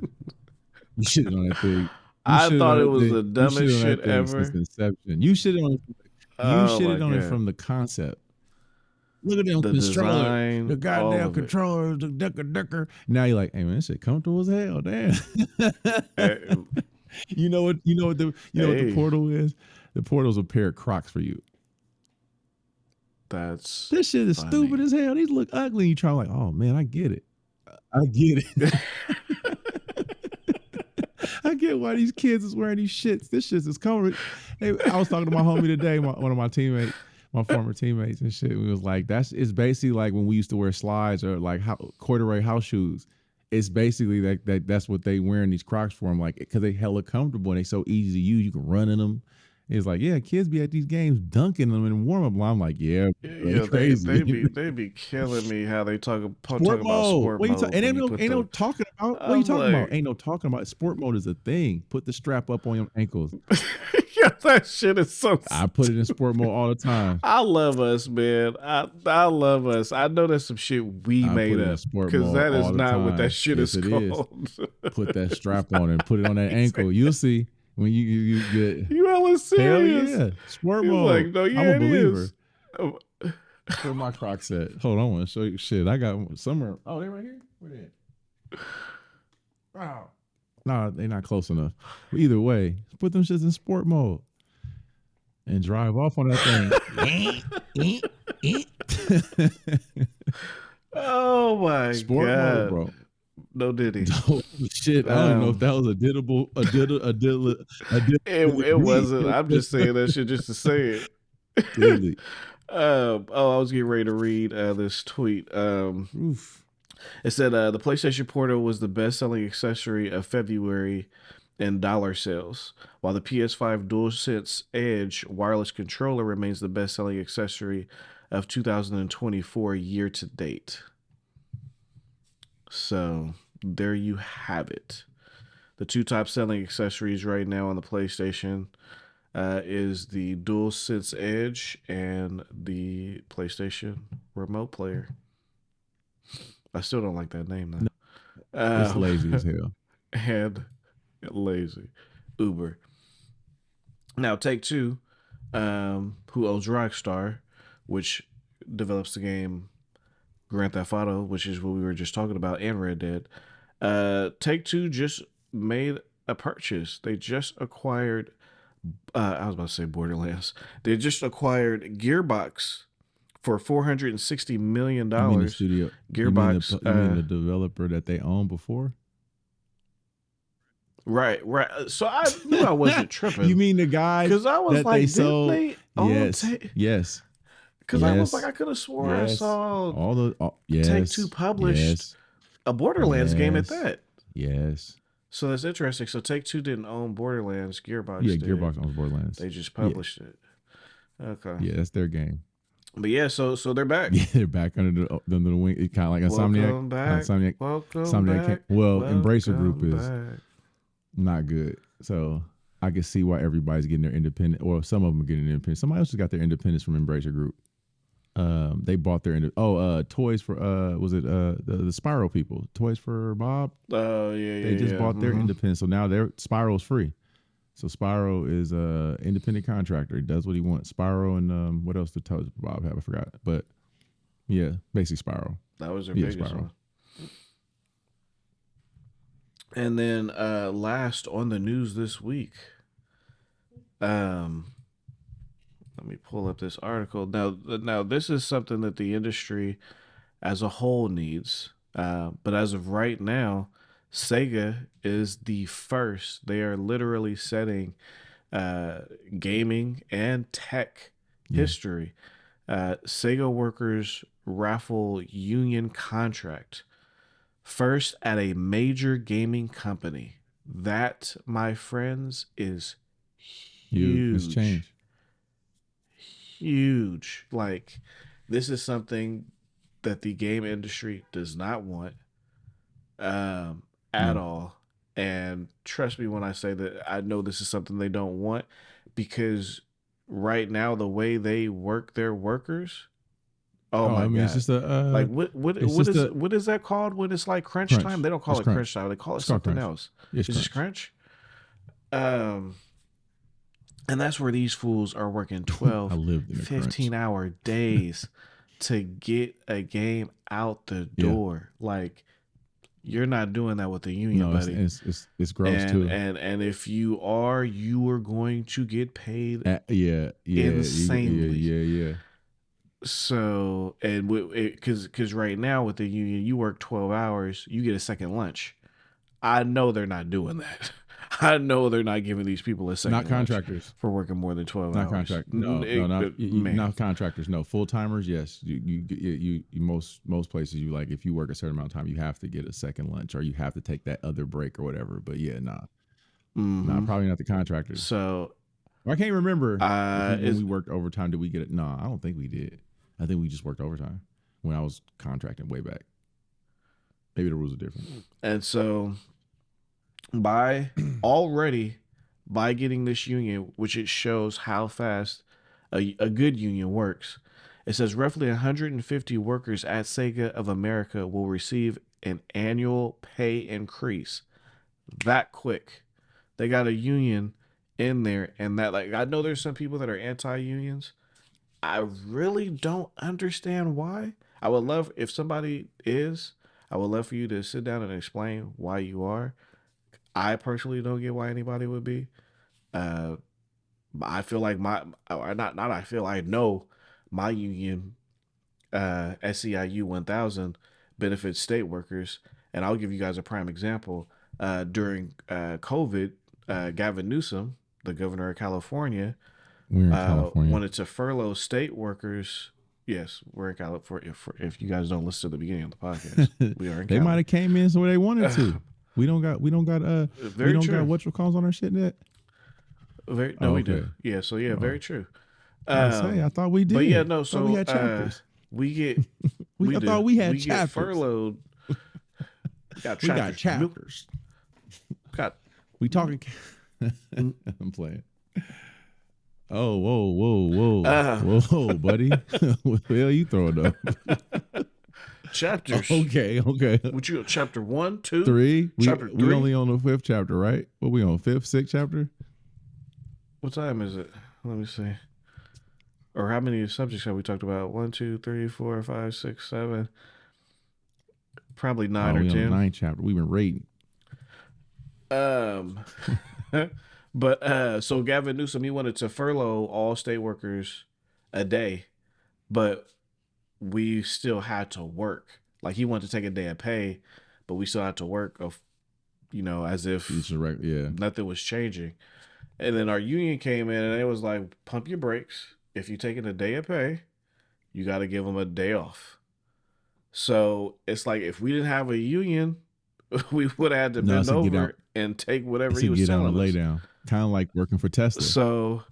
You shitted on that thing. I thought it was the dumbest shit ever. Since inception. You shitted on it. It from the concept. Look at them controller, the goddamn controller, the dicker. Now you're like, hey man, this shit comfortable as hell. Damn. You know what the Portal is? The Portal's a pair of Crocs for you. This shit is stupid as hell. These look ugly. You try like, oh man, I get it. I get why these kids is wearing these shits. This shit is covered. I was talking to my homie today, one of my teammates, my former teammates and shit. We was like, it's basically like when we used to wear slides or like corduroy house shoes. It's basically that's what they wearing these Crocs for them, like because they hella comfortable and they so easy to use. You can run in them. It's like, yeah, kids be at these games dunking them in warm up. I'm like, yeah, crazy. They be killing me how they talk about sport mode. Ain't no talking about. What are you talking about? Ain't no talking about. Sport mode is a thing. Put the strap up on your ankles. Yeah, that shit is so. I put it in sport mode all the time. I love us, man. I love us. I know that's some shit we made up because that is not what that shit is called. Put that strap on and put it on that ankle. You'll see. When you get hella serious. Hell yeah. Sport mode. Like, no, yeah, I'm a believer. Where my Crocs at? Hold on, I want to show you shit. I got somewhere. Oh, they right here? Where they at? Wow. No, they're not close enough. But either way, put them shits in sport mode and drive off on that thing. Oh my sport God. Mode, bro. No Diddy. No shit. I don't know if that was a diddable. It wasn't. I'm just saying that shit just to say it. Really? I was getting ready to read this tweet. It said the PlayStation Portal was the best-selling accessory of February in dollar sales, while the PS5 DualSense Edge wireless controller remains the best-selling accessory of 2024 year to date. So there you have it. The two top selling accessories right now on the PlayStation is the DualSense Edge and the PlayStation Remote Player. I still don't like that name though. It's lazy as hell. And lazy. Uber. Now Take-Two, who owns Rockstar, which develops the game Grand Theft Auto, which is what we were just talking about, and Red Dead. Take-Two just made a purchase. They just acquired I was about to say Borderlands. They just acquired Gearbox for $460 million. You mean the studio? Gearbox. You mean the developer that they owned before? Right. So I knew I wasn't tripping. You mean the guys? Because I was that like, they didn't sold? they Yes. Because I was like, I could have sworn I saw Take-Two published a Borderlands game at that. Yes. So that's interesting. So Take-Two didn't own Borderlands. Gearbox did. Gearbox owns Borderlands. They just published it. Okay. Yeah, that's their game. But yeah, so they're back. Yeah, they're back under the wing. It's kind of like Insomniac. Welcome back. Embracer Group is not good. So I can see why everybody's getting their independent, or some of them are getting independent. Somebody else has got their independence from Embracer Group. They bought their toys for was it the Spyro people? Toys for Bob. Oh yeah. They just bought their independence, so now their Spyro's free. So Spyro is a independent contractor. He does what he wants. Spyro and what else did Toys for Bob have? I forgot. But yeah, basically Spyro. That was their biggest one. And then last on the news this week, let me pull up this article. Now this is something that the industry as a whole needs. But as of right now, Sega is the first. They are literally setting gaming and tech history. Sega workers raffle union contract. First at a major gaming company. That, my friends, is huge. It's change. Huge. Like, this is something that the game industry does not want at all. And trust me when I say that I know this is something they don't want, because right now the way they work their workers, my God. It's just a like what is that called when it's like crunch time? They don't call it crunch time. They call it something else. It's just crunch. And that's where these fools are working 12, 15-hour days to get a game out the door. Like, you're not doing that with the union, buddy. It's gross too. And if you are going to get paid insanely. Yeah. So, and because right now with the union, you work 12 hours, you get a second lunch. I know they're not doing that. I know they're not giving these people a second lunch. Not contractors for working more than 12 hours. Contractors. Not contractors. No, full timers. Yes, you most places you like, if you work a certain amount of time, you have to get a second lunch, or you have to take that other break or whatever. But yeah, probably not the contractors. So I can't remember when we worked overtime. Did we get it? No, I don't think we did. I think we just worked overtime when I was contracting way back. Maybe the rules are different. And so by getting this union, which it shows how fast a good union works, it says roughly 150 workers at Sega of America will receive an annual pay increase that quick. They got a union in there, and that, like, I know there's some people that are anti-unions. I really don't understand why. I would love, if somebody is, I would love for you to sit down and explain why you are. I personally don't get why anybody would be. I feel like I know my union, SEIU 1000, benefits state workers. And I'll give you guys a prime example. During COVID, Gavin Newsom, the governor of California, wanted to furlough state workers. Yes, we're in California. If you guys don't listen to the beginning of the podcast, we are in They might have came in so they wanted to. We don't got what you calls on our shit yet. We do. Yeah, so very true. I thought we did. But yeah, no, so we had chapters. We get I thought we had chapters. Furloughed. We got chapters. We talking. I'm playing. Oh, whoa, buddy. What the hell you throwing up? Chapters. Okay. What you chapter 1, 2, 3? Chapter 3? We only on the 5th chapter, right? What we on, 5th, 6th chapter? What time is it? Let me see. Or how many subjects have we talked about? 1, 2, 3, 4, 5, 6, 7. Probably 9 or 10. On the 9th chapter. We've been rating. But so Gavin Newsom, he wanted to furlough all state workers a day, but we still had to work. Like he wanted to take a day of pay, but we still had to work as if nothing was changing. And then our union came in and it was like, pump your brakes. If you're taking a day of pay, you got to give them a day off. So it's like if we didn't have a union, we would have had to bend over and take whatever he was telling us. Lay down. Kind of like working for Tesla. So,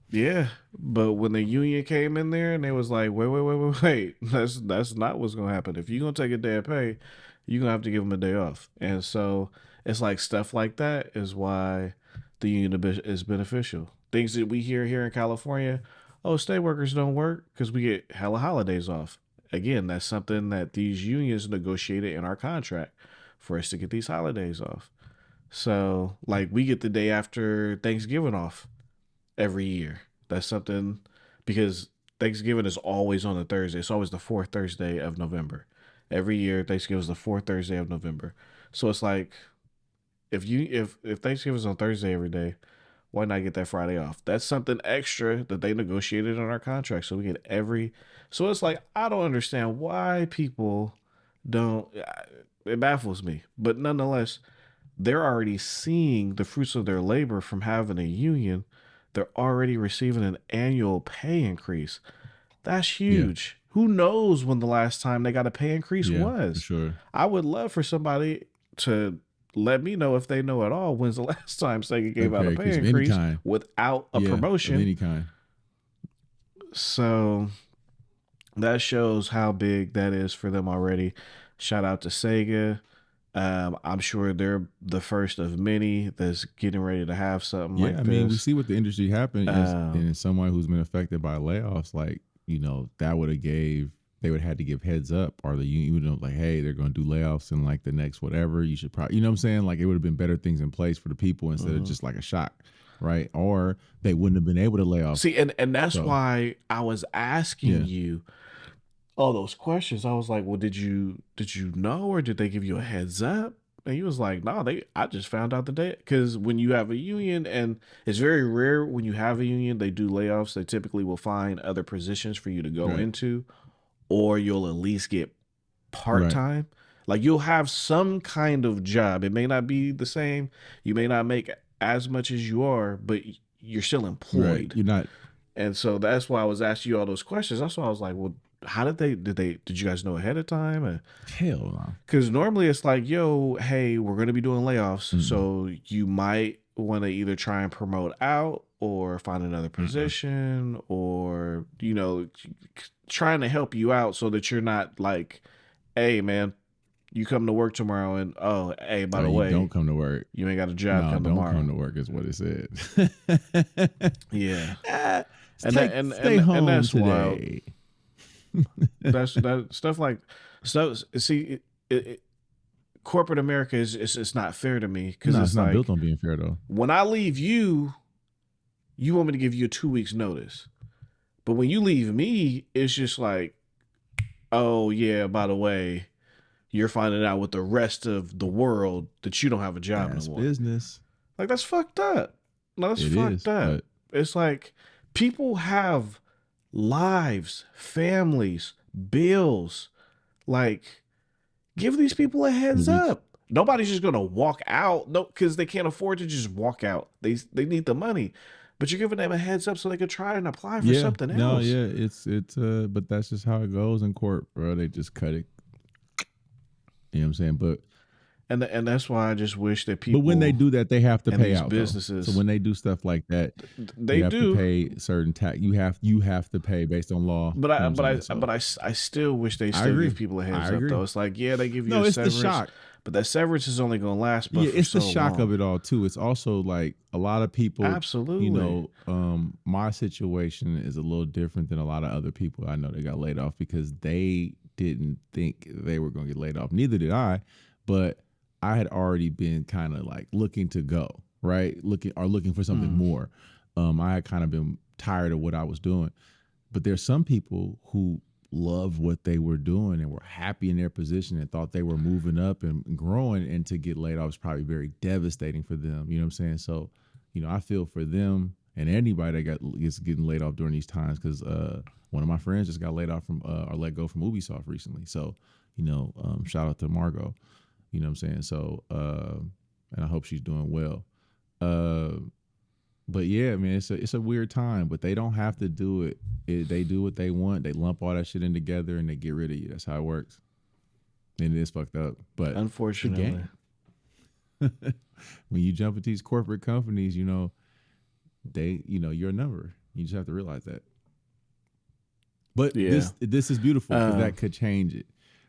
yeah. But when the union came in there and they was like, wait. That's not what's going to happen. If you're going to take a day of pay, you're going to have to give them a day off. And so it's like stuff like that is why the union is beneficial. Things that we hear here in California, state workers don't work because we get hella holidays off. Again, that's something that these unions negotiated in our contract for us to get these holidays off. So, like, we get the day after Thanksgiving off every year. That's something because Thanksgiving is always on a Thursday. It's always the 4th Thursday of November. Every year, Thanksgiving is the 4th Thursday of November. So it's like, if Thanksgiving is on Thursday every day, why not get that Friday off? That's something extra that they negotiated in our contract. So we get so it's like, I don't understand why people don't, it baffles me. But nonetheless, they're already seeing the fruits of their labor from having a union. They're already receiving an annual pay increase. That's huge. Yeah. Who knows when the last time they got a pay increase was? For sure. I would love for somebody to let me know if they know at all when's the last time Sega gave out a pay increase without a promotion. Of any kind. So that shows how big that is for them already. Shout out to Sega. I'm sure they're the first of many that's getting ready to have something like this. I mean, we see what the industry happened and someone who's been affected by layoffs, like, that would have they would have had to give heads up, or the union, like, hey, they're going to do layoffs in like the next whatever. You should probably, you know what I'm saying? Like, it would have been better things in place for the people instead of just like a shock, right? Or they wouldn't have been able to lay off. See, and that's why I was asking you all those questions. I was like, well, did you know, or did they give you a heads up? And he was like, no, I just found out the day. Because when you have a union, and it's very rare when you have a union, they do layoffs. They typically will find other positions for you to go into, or you'll at least get part-time. Right. Like, you'll have some kind of job. It may not be the same. You may not make as much as you are, but you're still employed. Right. You're not. And so that's why I was asking you all those questions. That's why I was like, well, how did you guys know ahead of time? Hell no. Because normally it's like, yo, hey, we're going to be doing layoffs. So you might want to either try and promote out or find another position or, trying to help you out so that you're not like, hey, man, you come to work tomorrow and, hey, by the way, don't come to work. You ain't got a job come tomorrow. Don't come to work is what it said. Yeah. Stay home and that's today. That's stuff like stuff. See, corporate America it's not fair to me because it's not like, built on being fair though. When I leave you want me to give you a 2 weeks notice, but when you leave me, it's just like, oh yeah, by the way, you're finding out with the rest of the world that you don't have a job anymore. Business. Like, that's fucked up. No, that's fucked up. It's like people have lives, families, bills. Like, give these people a heads up. Nobody's just gonna walk out, because they can't afford to just walk out. They need the money, but you're giving them a heads up so they could try and apply for something else. No, it's but that's just how it goes in court, bro. They just cut it. You know what I'm saying? But And that's why I just wish that people. But when they do that, they have to and pay these out. businesses, So when they do stuff like that, they you have do to pay certain tax. You have to pay based on law. But You know what I'm saying? I still wish they I still agree. give people a I heads up agree. though. It's like, yeah, they give you No, a it's the severance, shock. but that severance is only gonna last but Yeah, for it's so the shock long. of it all too. It's also like a lot of people. Absolutely. You know, my situation is a little different than a lot of other people I know that got laid off because they didn't think they were going to get laid off. Neither did I, but I had already been kind of like looking to go, right? Looking for something more. I had kind of been tired of what I was doing. But there's some people who loved what they were doing and were happy in their position and thought they were moving up and growing, and to get laid off was probably very devastating for them. You know what I'm saying? So, you know, I feel for them and anybody that is getting laid off during these times, because one of my friends just got laid off from or let go from Ubisoft recently. So, you know, shout out to Margot. You know what I'm saying? So, and I hope she's doing well. But yeah, man, it's a weird time, but they don't have to do it. They do what they want. They lump all that shit in together and they get rid of you. That's how it works. And it is fucked up. But unfortunately, when you jump into these corporate companies, you know, you're a number. You just have to realize that. But this is beautiful because that could change it,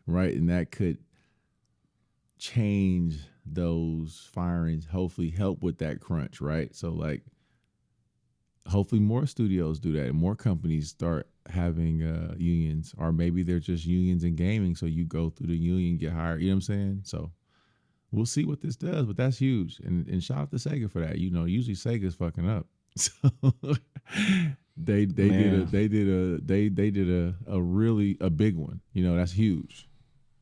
right? And that could change those firings, hopefully help with that crunch, right? So like, hopefully more studios do that and more companies start having unions, or maybe they're just unions in gaming. So you go through the union, get hired, you know what I'm saying? So we'll see what this does, but that's huge. And shout out to Sega for that. You know, usually Sega's fucking up. So they did a really big one. You know, that's huge.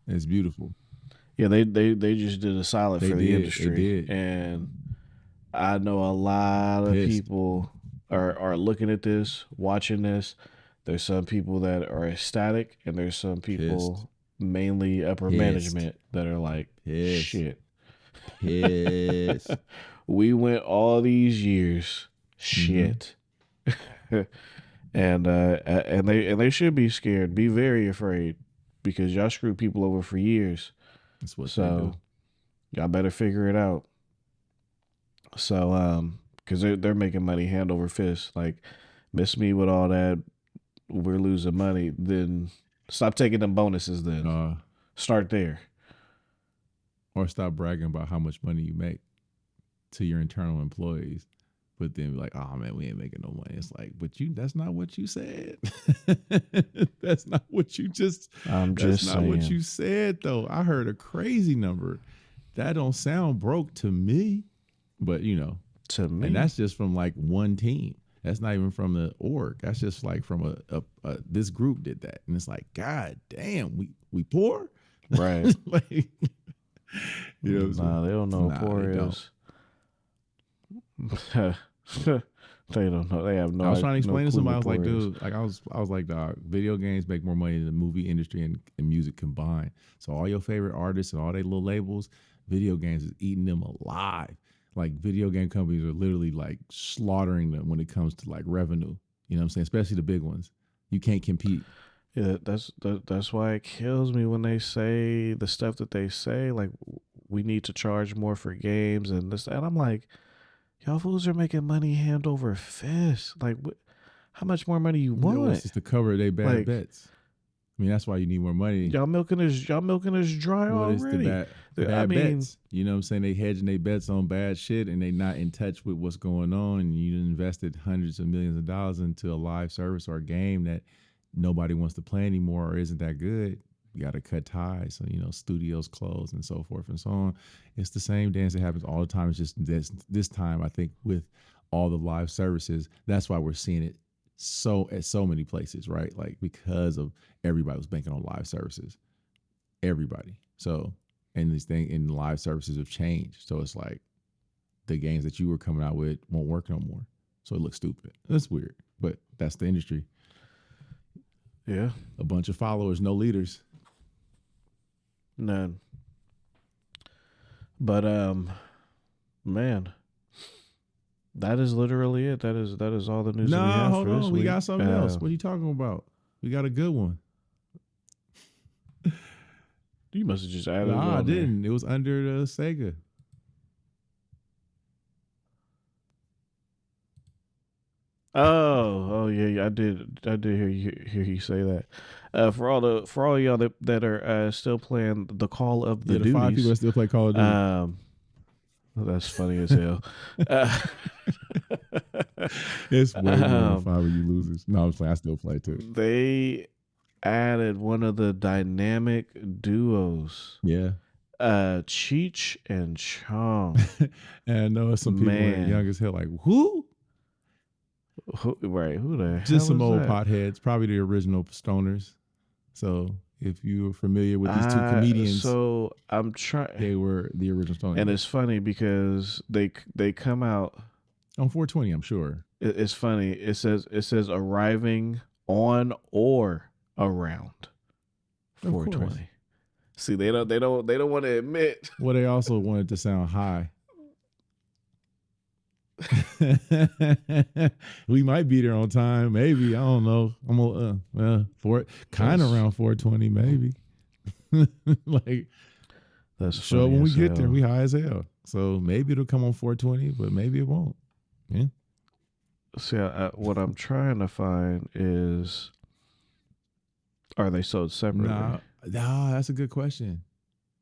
It's beautiful. Yeah, they just did a solid for the industry. They did. And I know a lot of people are looking at this, watching this. There's some people that are ecstatic, and there's some people, mainly upper management, that are like, shit. We went all these years. Shit. And they should be scared. Be very afraid, because y'all screwed people over for years. That's what they do. Y'all better figure it out. So because they're making money hand over fist. Like, miss me with all that, we're losing money. Then stop taking them bonuses. Then start there. Or stop bragging about how much money you make to your internal employees, but then be like, oh man, we ain't making no money. It's like, but that's not what you said. That's not what you just. That's not what you said though. I heard a crazy number. That don't sound broke to me. But you know, to me, and that's just from like one team. That's not even from the org. That's just like from a this group did that, and it's like, God damn, we poor, right? Like, you know, they don't know what poor is. They don't know. They have no. I was trying to explain to somebody. I was like, dude, like I was like, dog, video games make more money than the movie industry and music combined. So all your favorite artists and all their little labels, video games is eating them alive. Like, video game companies are literally like slaughtering them when it comes to like revenue. You know what I'm saying? Especially the big ones. You can't compete. Yeah, that's why it kills me when they say the stuff that they say. Like, we need to charge more for games and this. And I'm like, y'all fools are making money hand over fist. Like, how much more money you want? It's just to cover their bad bets. I mean, that's why you need more money. Y'all milking us dry already. What is the bad bets? You know what I'm saying? They hedging their bets on bad shit, and they not in touch with what's going on. And you invested hundreds of millions of dollars into a live service or a game that nobody wants to play anymore or isn't that good. You got to cut ties. So, you know, studios close and so forth and so on. It's the same dance that happens all the time. It's just this time, I think, with all the live services, that's why we're seeing it at so many places, right? Like, because of everybody was banking on live services, everybody. So, and these things in live services have changed. So it's like the games that you were coming out with won't work no more. So it looks stupid. That's weird, but that's the industry. Yeah. A bunch of followers, no leaders. None. But man, that is literally it. That is all the news that we have for this week. We got something else. What are you talking about? We got a good one. You must have just added. Nah, I didn't. It was under the Sega. Oh yeah, I did hear you say that. For all y'all that are still playing the Call of the the 5 people Duties, that still play Call of Duty. That's funny as hell. It's way more than 5 of you losers. No, I'm saying I still play too. They added one of the dynamic duos. Yeah. Cheech and Chong. And I know some people young as hell like, who? Who the just hell some is old that? potheads, probably the original stoners. So if you're familiar with these two comedians, so I'm trying. They were the original stoners, and it's funny because they come out on 420. I'm sure it's funny. It says arriving on or around 420. See, they don't want to admit. Well, they also wanted to sound high. We might be there on time, maybe. I don't know. I'm kind of around 420, maybe. Like that's sure. When we get there, we high as hell. So maybe it'll come on 420, but maybe it won't. Yeah. See, what I'm trying to find is, are they sold separately? Nah, that's a good question.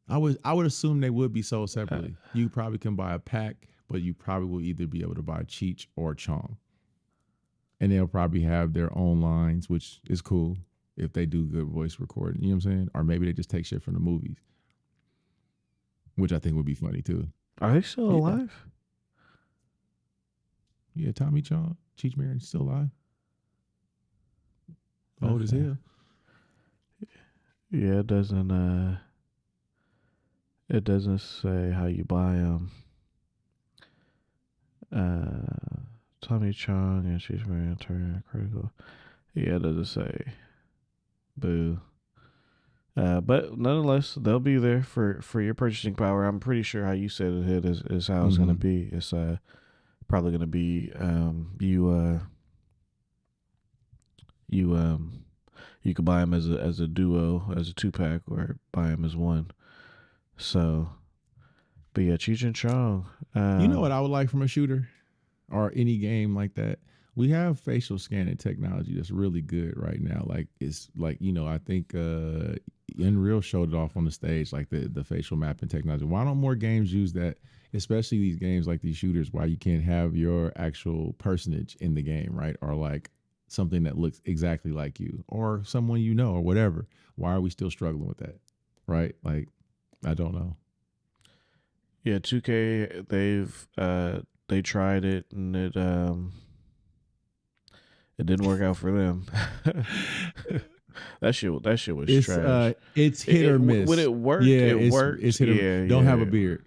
I would assume they would be sold separately. You probably can buy a pack, but you probably will either be able to buy Cheech or Chong. And they'll probably have their own lines, which is cool if they do good voice recording. You know what I'm saying? Or maybe they just take shit from the movies, which I think would be funny too. Are they still alive? Yeah, Tommy Chong, Cheech Marin's still alive. Old as hell. Yeah, it doesn't say how you buy them. Tommy Chong and Cheech Marin turn critical. Yeah, it doesn't say. Boo. But nonetheless, they'll be there for your purchasing power. I'm pretty sure how you said it is how it's gonna be. It's probably gonna be you could buy them as a duo, as a 2-pack, or buy them as one. So, but yeah, Cheech and Chong. You know what I would like from a shooter or any game like that? We have facial scanning technology that's really good right now. Like it's like, I think Unreal showed it off on the stage, like the facial mapping technology. Why don't more games use that? Especially these games like these shooters, why you can't have your actual personage in the game, right? Or like something that looks exactly like you or someone or whatever. Why are we still struggling with that? Right? Like, I don't know. Yeah, 2K, they tried it and it didn't work out for them. That shit was trash. It's hit or miss. When it worked, it worked. It's hit or miss. Don't have a beard.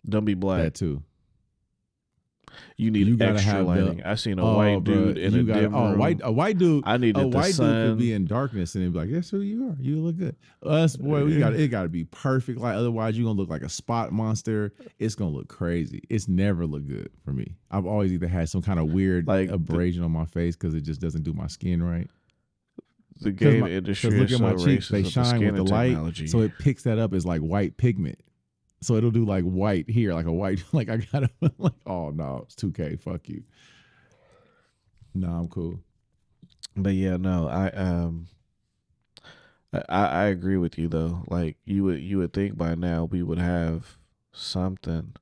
Don't be black. That too. You need extra lighting. I seen a white dude in a dim room. A white dude. I needed a white sun. Dude could be in darkness and it'd be like, "That's who you are. You look good." Us, boy, it got to be perfect. Like otherwise, you're gonna look like a spot monster. It's gonna look crazy. It's never looked good for me. I've always either had some kind of weird abrasion on my face because it just doesn't do my skin right. The game industry. Because look at my cheeks; they shine with the light, technology. So it picks that up as like white pigment. So it'll do like white here, like a white, like I gotta like, oh no, it's 2K, fuck you. No, I'm cool. But yeah, no, I agree with you though. Like you would think by now we would have something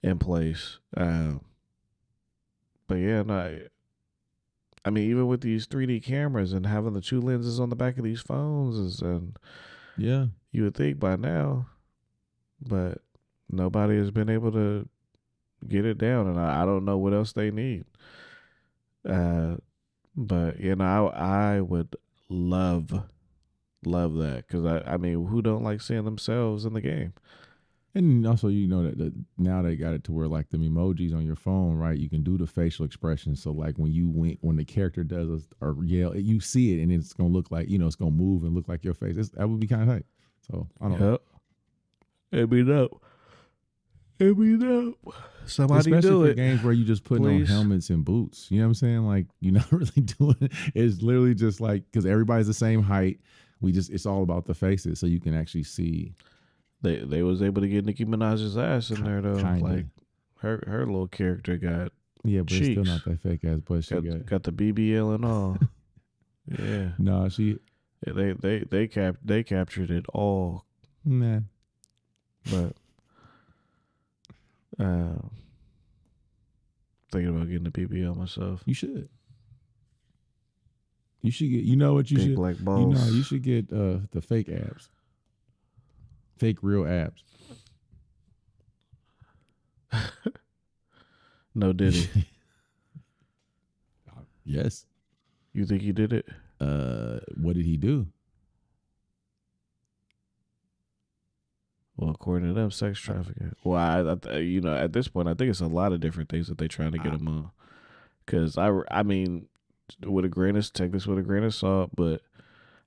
in place. But yeah, no, I mean even with these 3D cameras and having the 2 lenses on the back of these phones and yeah, you would think by now. But nobody has been able to get it down, and I don't know what else they need. But I would love that because I mean, who don't like seeing themselves in the game? And also, that now they got it to where like the emojis on your phone, right? You can do the facial expressions. So like when the character does or yell, you see it, and it's gonna look like it's gonna move and look like your face. That would be kind of tight. So I don't know. It'd be dope. Somebody especially do for it. Games where you just putting on helmets and boots. You know what I'm saying? Like you're not really doing it. It's literally just like because everybody's the same height. It's all about the faces, so you can actually see. They was able to get Nicki Minaj's ass in there though. Kinda. Like her little character got but cheeks. It's still not that fake ass butt she got the BBL and all. Yeah. No, they captured it all. Man. But thinking about getting the BBL myself. You should. You should get. You know what you Big should. black balls. You should get the fake abs. Fake real abs. No Diddy. Yes. You think he did it? What did he do? Well, according to them, sex trafficking. Well, I at this point, I think it's a lot of different things that they're trying to get him on. Because I mean, take this with a grain of salt, but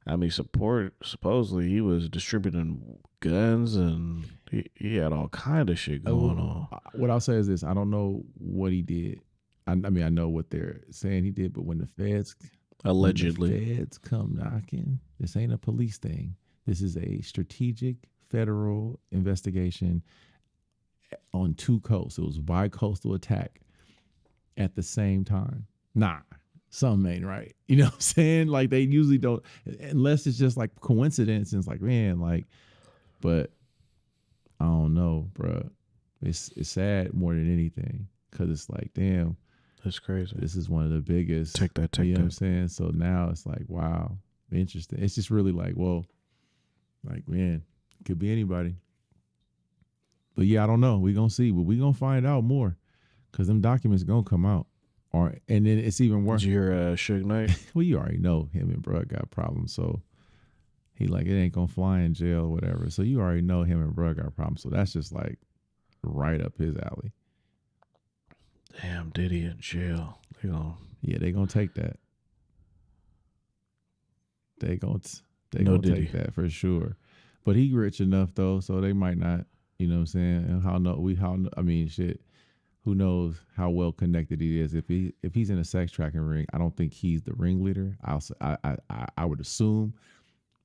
I mean, supposedly he was distributing guns and he had all kind of shit going on. What I'll say is this: I don't know what he did. I mean, I know what they're saying he did, but when the feds come knocking, this ain't a police thing. This is a strategic federal investigation on two coasts. It was bi-coastal attack at the same time. Nah, something ain't right. You know what I'm saying? Like they usually don't, unless it's just like coincidence. And it's like, man, like, but I don't know, bro. It's sad more than anything because it's like, damn. That's crazy. This is one of the biggest. Take that. You know what I'm saying? So now it's like, wow, interesting. It's just really like, well, like, man, could be anybody. But yeah, I don't know. We're going to see. But we're going to find out more because them documents going to come out. And then it's even worse. Did you hear Suge Knight? Well, you already know him and bro got problems. So he like, it ain't going to fly in jail or whatever. So you already know him and bro got problems. So that's just like right up his alley. Damn, Diddy in jail. They gonna take that. They gonna take that for sure. But he rich enough though, so they might not. You know what I'm saying? And I mean, shit. Who knows how well connected he is? If he's in a sex trafficking ring, I don't think he's the ringleader. I would assume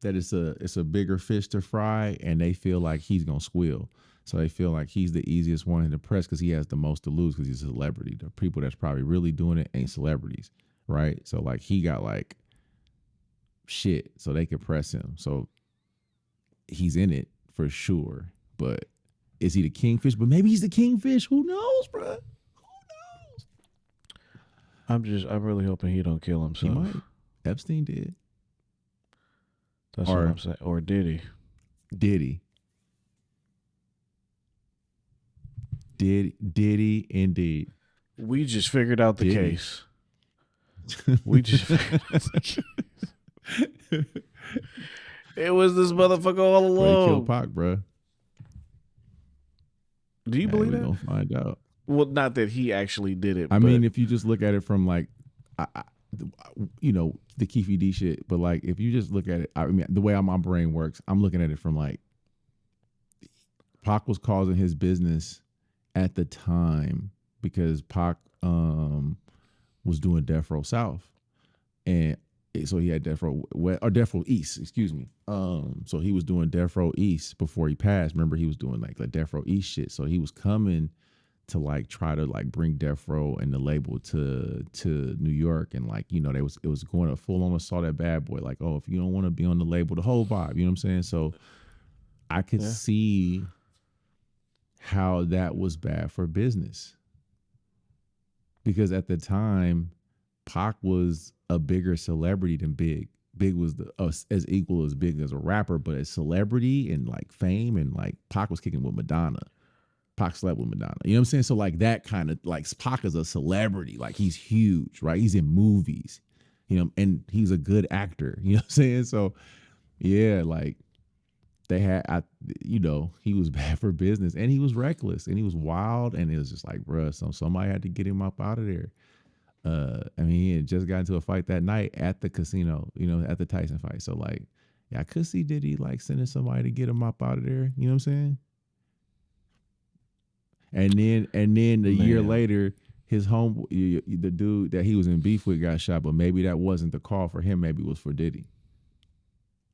that it's a bigger fish to fry, and they feel like he's gonna squeal. So they feel like he's the easiest one in the press because he has the most to lose because he's a celebrity. The people that's probably really doing it ain't celebrities, right? So like he got like shit, so they could press him. So he's in it for sure. But is he the kingfish? But maybe he's the kingfish. Who knows, bro? Who knows? I'm really hoping he don't kill himself. He might. Epstein did. That's what I'm saying. Or Diddy. Diddy indeed. We just figured out the case. We just figured out the case. It was this motherfucker all along. He killed Pac, bro. Do you believe that? We're going to find out. Well, not that he actually did it. I mean, if you just look at it from like, the Keefy D shit, but like if you just look at it, I mean, the way my brain works, I'm looking at it from like, Pac was causing his business at the time because Pac was doing Death Row South, and so he had Death Row East, excuse me. So he was doing Death Row East before he passed. Remember, he was doing like the Death Row East shit. So he was coming to like try to like bring Death Row and the label to New York, and like it was going to full on assault that bad boy. Like, oh, if you don't want to be on the label, the whole vibe. You know what I'm saying? So I could see how that was bad for business. Because at the time, Pac was a bigger celebrity than Big. Big was as equal as Big as a rapper, but as celebrity and like fame, and like Pac was kicking with Madonna. Pac slept with Madonna. You know what I'm saying? So like that kind of like Pac is a celebrity. Like he's huge, right? He's in movies, and he's a good actor. You know what I'm saying? So yeah, like they had, he was bad for business, and he was reckless, and he was wild, and it was just like, bruh, somebody had to get him up out of there. I mean, he had just got into a fight that night at the casino, at the Tyson fight. So like, yeah, I could see Diddy like sending somebody to get him up out of there. You know what I'm saying? And then a year later, his the dude that he was in beef with got shot, but maybe that wasn't the call for him. Maybe it was for Diddy.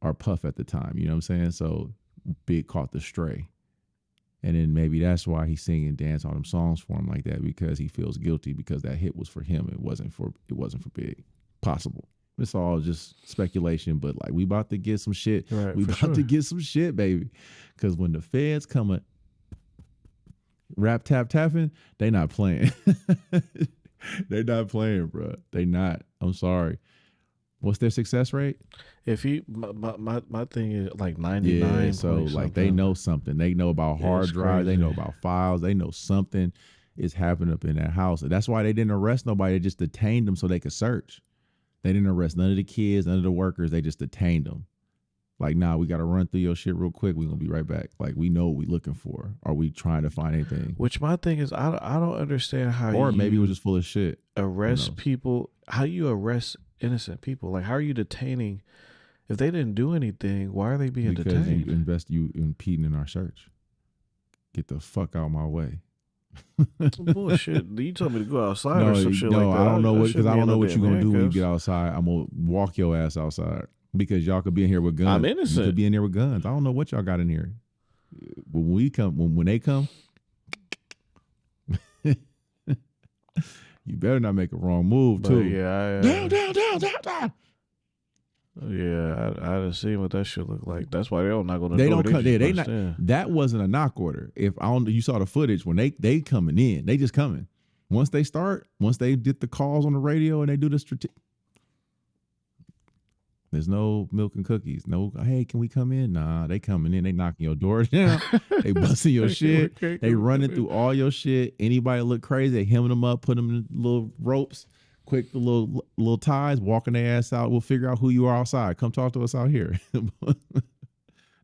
or Puff at the time. You know what I'm saying? So Big caught the stray. And then maybe that's why he's singing dance all them songs for him like that, because he feels guilty because that hit was for him. It wasn't for Big. Possible. It's all just speculation, but like we about to get some shit. Right, we about to get some shit, baby. Because when the feds come at rap tapping, they not playing. They not playing, bro. They not. I'm sorry. What's their success rate? If he, my thing is like 99. Yeah, so like they know something. They know about hard drive. They know about files. They know something is happening up in that house. And that's why they didn't arrest nobody. They just detained them so they could search. They didn't arrest none of the kids, none of the workers. They just detained them. Like, nah, we got to run through your shit real quick. We're going to be right back. Like, we know what we're looking for. Are we trying to find anything? Which my thing is, I don't understand how or maybe it was just full of shit. Arrest people. How you arrest innocent people? Like, how are you detaining? If they didn't do anything, why are they being detained? Because you impeding in our search. Get the fuck out of my way. Bullshit. You told me to go outside or some shit like that. No, I don't know what, because I don't know what you're going to do when you get outside. I'm going to walk your ass outside. Because y'all could be in here with guns. I'm innocent. You could be in there with guns. I don't know what y'all got in here. When we come, when they come, you better not make a wrong move too. Yeah, down. Yeah, I didn't see what that shit look like. That's why they're not going to. They don't come. They not. That wasn't a knock order. If I don't, you saw the footage when they coming in. They just coming. Once they get the calls on the radio and they do the strategic. There's no milk and cookies. No, hey, can we come in? Nah, they coming in. They knocking your door down. They busting your shit. They running through all your shit. Anybody look crazy, they hemming them up, put them in little ropes, quick the little ties, walking their ass out. We'll figure out who you are outside. Come talk to us out here.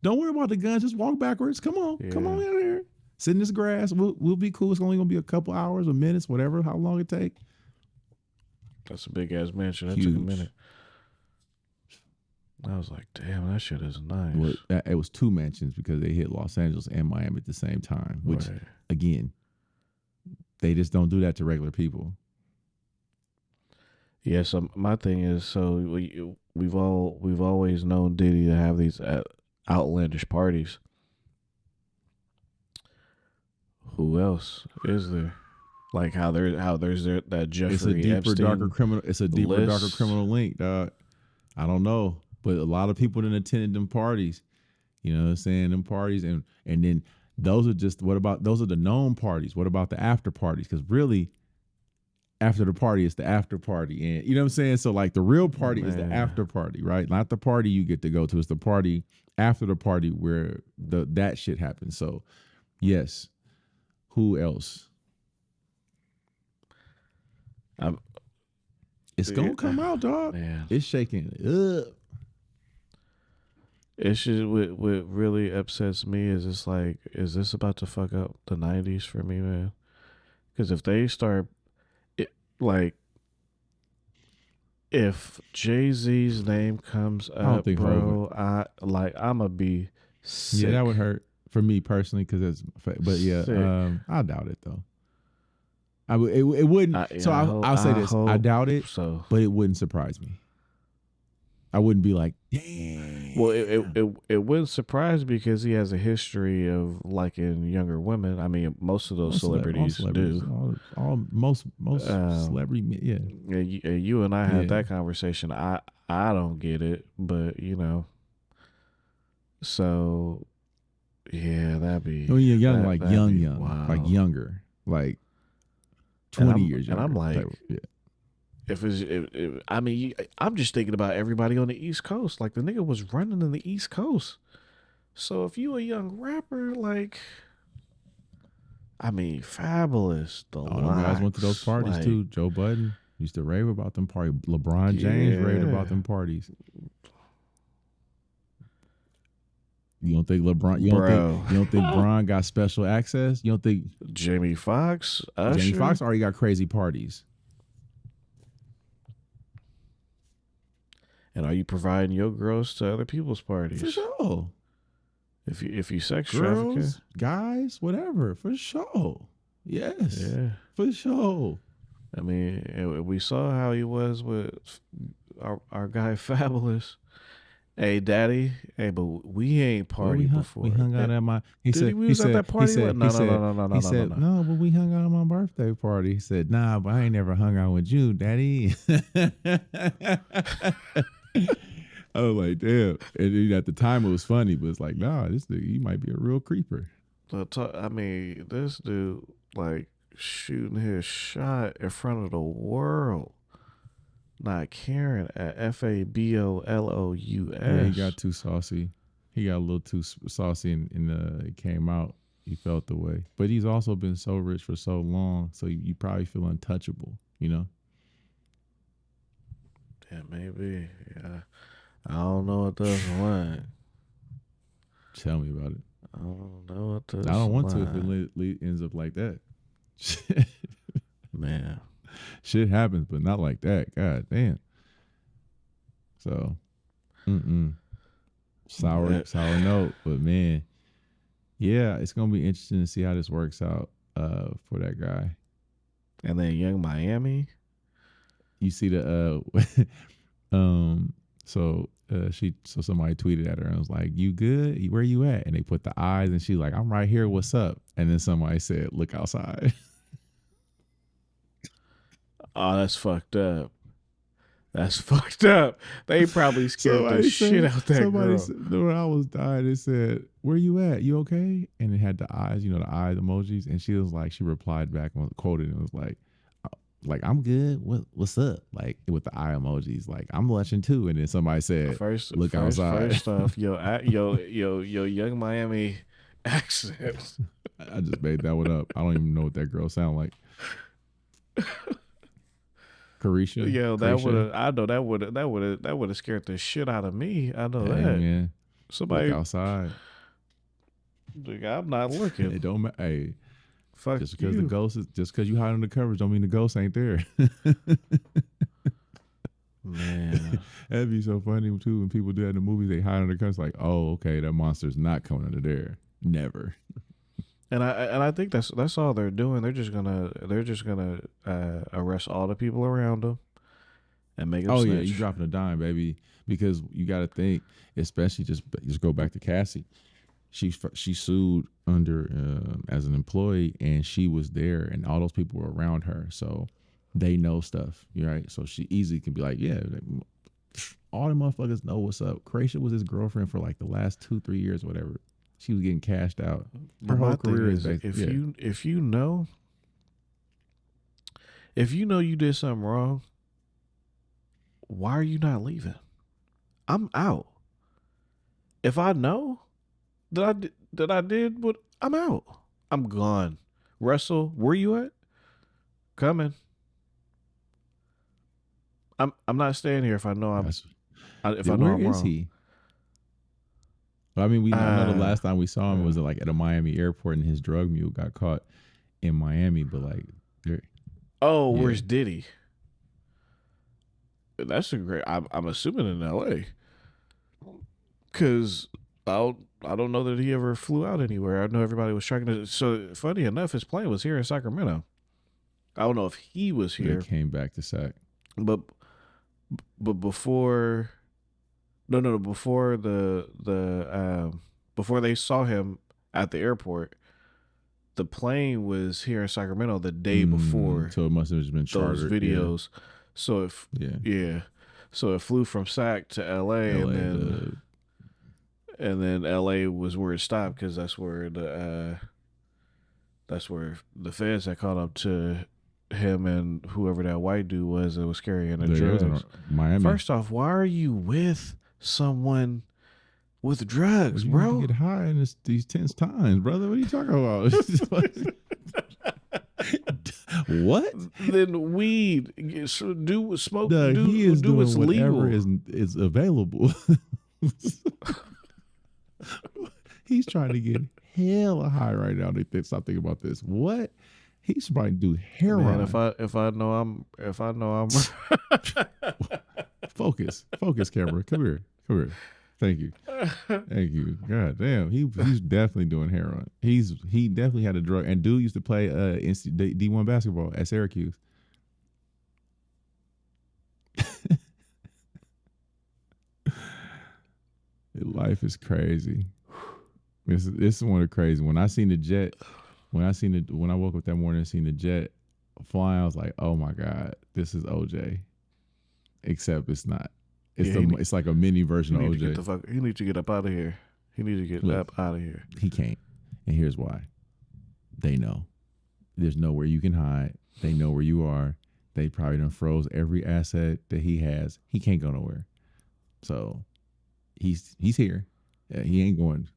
Don't worry about the guns. Just walk backwards. Come on. Yeah. Come on out here. Sit in this grass. We'll be cool. It's only going to be a couple hours or minutes, whatever, how long it take. That's a big-ass mansion. That took a minute. I was like, damn, that shit is nice. Well, it was 2 mansions because they hit Los Angeles and Miami at the same time, which, again, they just don't do that to regular people. Yeah, so my thing is, so we've always known Diddy to have these outlandish parties. Who else is there? Like how there's that Jeffrey It's a deeper, Epstein darker criminal. It's a deeper, list. darker criminal link, dog. I don't know. But a lot of people didn't attend them parties. You know what I'm saying? Them parties. And then those are the known parties. What about the after parties? Because really, after the party, it's the after party. And you know what I'm saying? So like the real party is the after party, right? Not the party you get to go to. It's the party after the party where that shit happens. So yes. Who else? It's gonna come out, dog. Man. It's shaking up. It's just what really upsets me is it's like, is this about to fuck up the 90s for me, man? Because if they start, if Jay-Z's name comes up, bro, I'm gonna be sick. Yeah, that would hurt for me personally, but yeah, I doubt it though. It wouldn't. I'll say this: I doubt it, but it wouldn't surprise me. I wouldn't be like, damn. Well, it wouldn't surprise me because he has a history of liking younger women. I mean, most of those celebrities do. Most celebrity, yeah. You and I had that conversation. I don't get it, but you know. So, yeah, that'd be. When you're young, young, wow. Like younger, like 20 years younger. And I'm like. I'm just thinking about everybody on the East Coast. Like the nigga was running in the East Coast. So if you a young rapper, like, I mean, Fabulous. The guys went to those parties too. Joe Budden used to rave about them parties. LeBron James raved about them parties. You don't think LeBron? You don't think Bron got special access? You don't think Jamie Foxx? Jamie Foxx already got crazy parties. And are you providing your girls to other people's parties? For sure. If you sex trafficking, guys, whatever, for sure. Yes. Yeah. For sure. I mean, we saw how he was with our guy Fabulous, Hey, daddy. Hey, but we ain't partied before. We hung out at my. He Diddy, said. we He was at said. that He party. said. No, He no, no, said. no, no, no, He no, no, said. no. No, but we hung out at my birthday party. He said, nah, but I ain't never hung out with you, daddy. I was like, damn. And at the time it was funny, but it's like, nah, this nigga, he might be a real creeper. I mean, this dude like shooting his shot in front of the world, not caring at FABOLOUS. Yeah, he got too saucy. He got a little too saucy, and it came out. He felt the way, but he's also been so rich for so long, so you probably feel untouchable, you know. Yeah, maybe. Yeah, I don't know what this line. Tell me about it. I don't know what this. I don't want line. to if it ends up like that. Man, shit happens, but not like that. God damn. So, sour note, but man, yeah, it's gonna be interesting to see how this works out for that guy. And then Young Miami. You see the so somebody tweeted at her and was like, "You good? Where you at?" And they put the eyes, and she's like, "I'm right here. What's up?" And then somebody said, "Look outside." Oh, that's fucked up. That's fucked up. They probably scared the shit out that girl. When I was dying, it said, "Where you at? You okay?" And it had the eyes, the eye emojis. And she was like, she replied back and quoted and was like, "I'm good. What's up?" Like with the eye emojis, like I'm watching too. And then somebody said, "Look outside." First off, yo, Young Miami accent. I just made that one up. I don't even know what that girl sound like. Carisha. Yo, that would have. I know that would have scared the shit out of me. I know that. Man, somebody look outside. Dude, I'm not looking. It don't matter. Hey, fuck just because the ghost is, just because you hide under the covers, don't mean the ghost ain't there. Man, that'd be so funny too when people do that in the movies. They hide under the covers, like, oh, okay, that monster's not coming under there. Never. And I think that's all they're doing. They're just gonna arrest all the people around them and make them. Oh snitch. yeah, you dropping a dime, baby, because you got to think, especially just go back to Cassie. She sued under as an employee, and she was there, and all those people were around her, so they know stuff, right? So she easily can be like, yeah, all the motherfuckers know what's up. Croatia was his girlfriend for like the last 2-3 years, or whatever. She was getting cashed out. Her whole career is if you know you did something wrong, why are you not leaving? I'm out. If I know that I did what, I'm out. I'm gone. Russell, where you at? Coming. I'm not staying here if I know I'm. If I know I'm wrong. Where is he? I mean, I know the last time we saw him was like at a Miami airport, and his drug mule got caught in Miami. But like, where's Diddy? That's a great. I'm assuming in L.A. Because I don't know that he ever flew out anywhere. I know everybody was tracking it. So funny enough, his plane was here in Sacramento. I don't know if he was here. They came back to Sac, but before. No. Before before they saw him at the airport, the plane was here in Sacramento the day before. So it must have just been chartered. Those videos. Yeah. So it flew from Sac to LA, and then LA was where it stopped because that's where the feds had caught up to him and whoever that white dude was that was carrying the drugs. Miami. First off, why are you with someone with drugs, bro? You get high in these tense times, brother. What are you talking about? What? Then weed. Do smoke. He is do what's whatever legal. is available. He's trying to get hella high right now. They stop thinking about this. What? He should probably do heroin. Man, if I know I'm focus, camera. Come here. Thank you. God damn, he's definitely doing heroin. He definitely had a drug. And dude used to play D1 basketball at Syracuse. Life is crazy. This is one of the crazy. When I seen the jet, when I woke up that morning and seen the jet flying, I was like, oh my God, this is OJ. Except it's not. It's like a mini version of OJ. He needs to get up out of here. He needs to get up out of here. He can't. And here's why. They know. There's nowhere you can hide. They know where you are. They probably done froze every asset that he has. He can't go nowhere. So he's here. Yeah, he ain't going.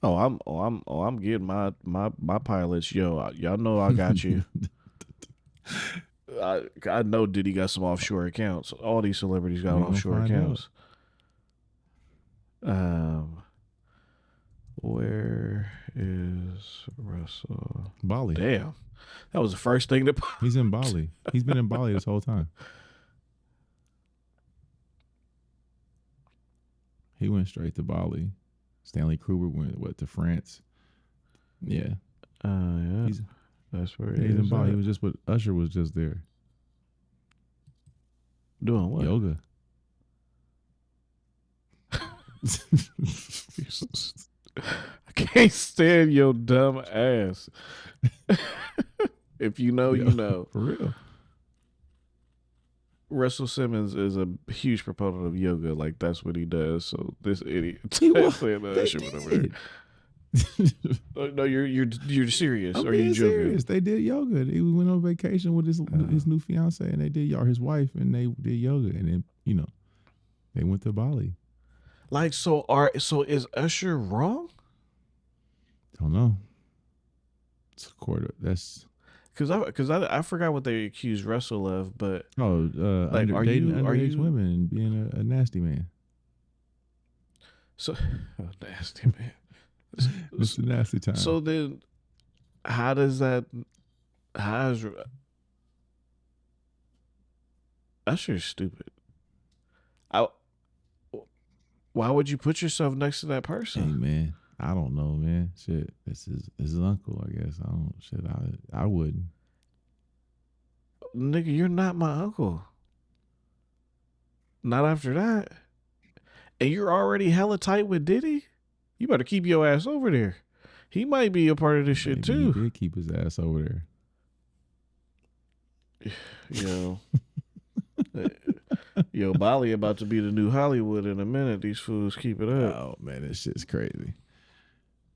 I'm getting my pilots. Yo, y'all know I got you. I know Diddy got some offshore accounts. All these celebrities got offshore accounts. Where is Russell? Bali. Damn. That was the first thing that... He's in Bali. He's been in Bali this whole time. He went straight to Bali. Stanley Kubrick went to France. Yeah. Yeah. That's where he's in Bali. He was just with Usher was just there. Doing what? Yoga. I can't stand your dumb ass. If you know, you know. For real. Russell Simmons is a huge proponent of yoga. Like, that's what he does. So this idiot saying that shit went over there. No, you're serious. Are you joking? Serious. They did yoga. He went on vacation with his new fiance, and they did his wife, and they did yoga, and then they went to Bali. Like, so is Usher wrong? Don't know. It's a quarter. That's because I forgot what they accused Russell of, but like, dating underage women and being a nasty man. So nasty man. It's a nasty time. So then, how is Usher's stupid? Why would you put yourself next to that person? Hey man, I don't know, man. Shit, this is his uncle, I guess. I wouldn't. Nigga, you're not my uncle. Not after that. And you're already hella tight with Diddy? You better keep your ass over there. He might be a part of this shit too. He did keep his ass over there. Yo, Bali about to be the new Hollywood in a minute. These fools keep it up. Oh man, this shit's crazy.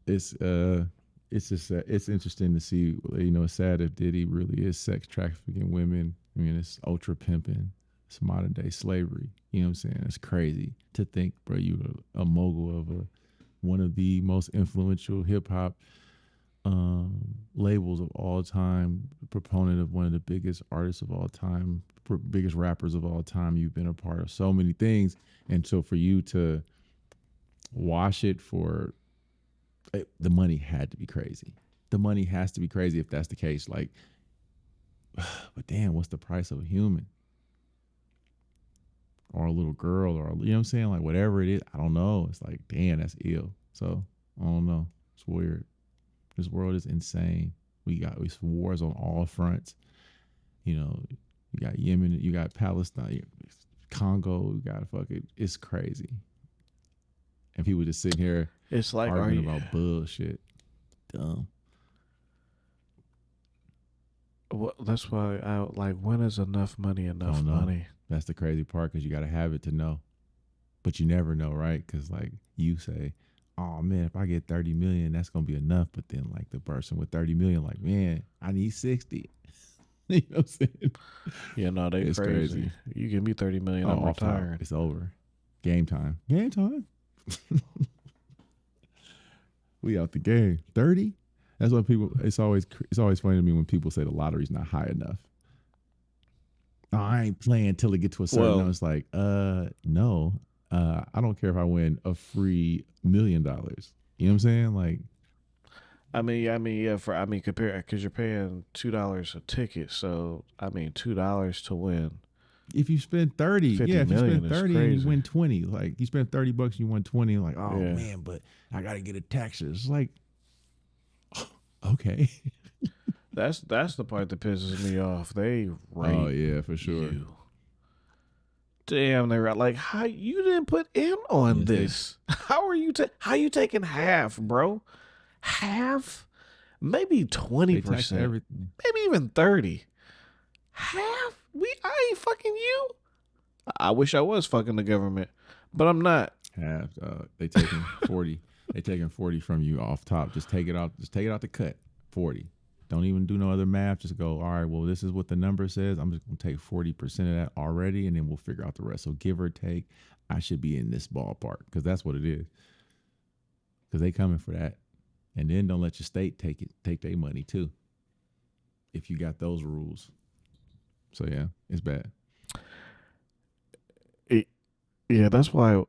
It's just it's interesting to see. It's sad if Diddy really is sex trafficking women. I mean, it's ultra pimping. It's modern day slavery. You know what I'm saying? It's crazy to think, bro. You a mogul of one of the most influential hip hop labels of all time, proponent of one of the biggest artists of all time, biggest rappers of all time. You've been a part of so many things, and so for you to wash it for the money had to be crazy. The money has to be crazy if that's the case. Like, but damn, what's the price of a human? Or a little girl, or you know what I'm saying? Like, whatever it is, I don't know. It's like, damn, that's ill. So I don't know. It's weird. This world is insane. It's wars on all fronts. You got Yemen, you got Palestine, Congo, you got it's crazy. And people just sitting here, it's like arguing about bullshit. Dumb. Well, that's why when is enough money enough money? That's the crazy part, because you got to have it to know. But you never know, right? Because like you say, oh man, if I get 30 million, that's going to be enough. But then like the person with 30 million, like, man, I need 60. You know what I'm saying? Yeah, no, it's crazy. You give me 30 million, I'm retired. It's over. Game time. Game time. We out the game. 30? That's what people, it's always funny to me when people say the lottery's not high enough. Oh, I ain't playing till it get to a certain number. It's like, no. I don't care if I win a free $1 million. You know what I'm saying? Like, compare, because you're paying $2 a ticket, so $2 to win. If you spend 30, if you spend 30 and you win 20, like you spend $30 and you won 20, like, oh man, but I gotta get a taxes. It's like, okay. That's the part that pisses me off. They rate oh yeah, for sure. damn near right. Like, how you didn't put in on this? How are you? How you taking half, bro? Half, maybe 20%, maybe even 30. Half? I ain't fucking you. I wish I was fucking the government, but I'm not. Half. They taking 40. They taking 40 from you off top. Just take it out. Just take it out the cut. 40. Don't even do no other math. Just go, all right, well, this is what the number says. I'm just going to take 40% of that already, and then we'll figure out the rest. So give or take, I should be in this ballpark because that's what it is. Because they coming for that. And then don't let your state take their money too if you got those rules. So, yeah, it's bad. Yeah, that's why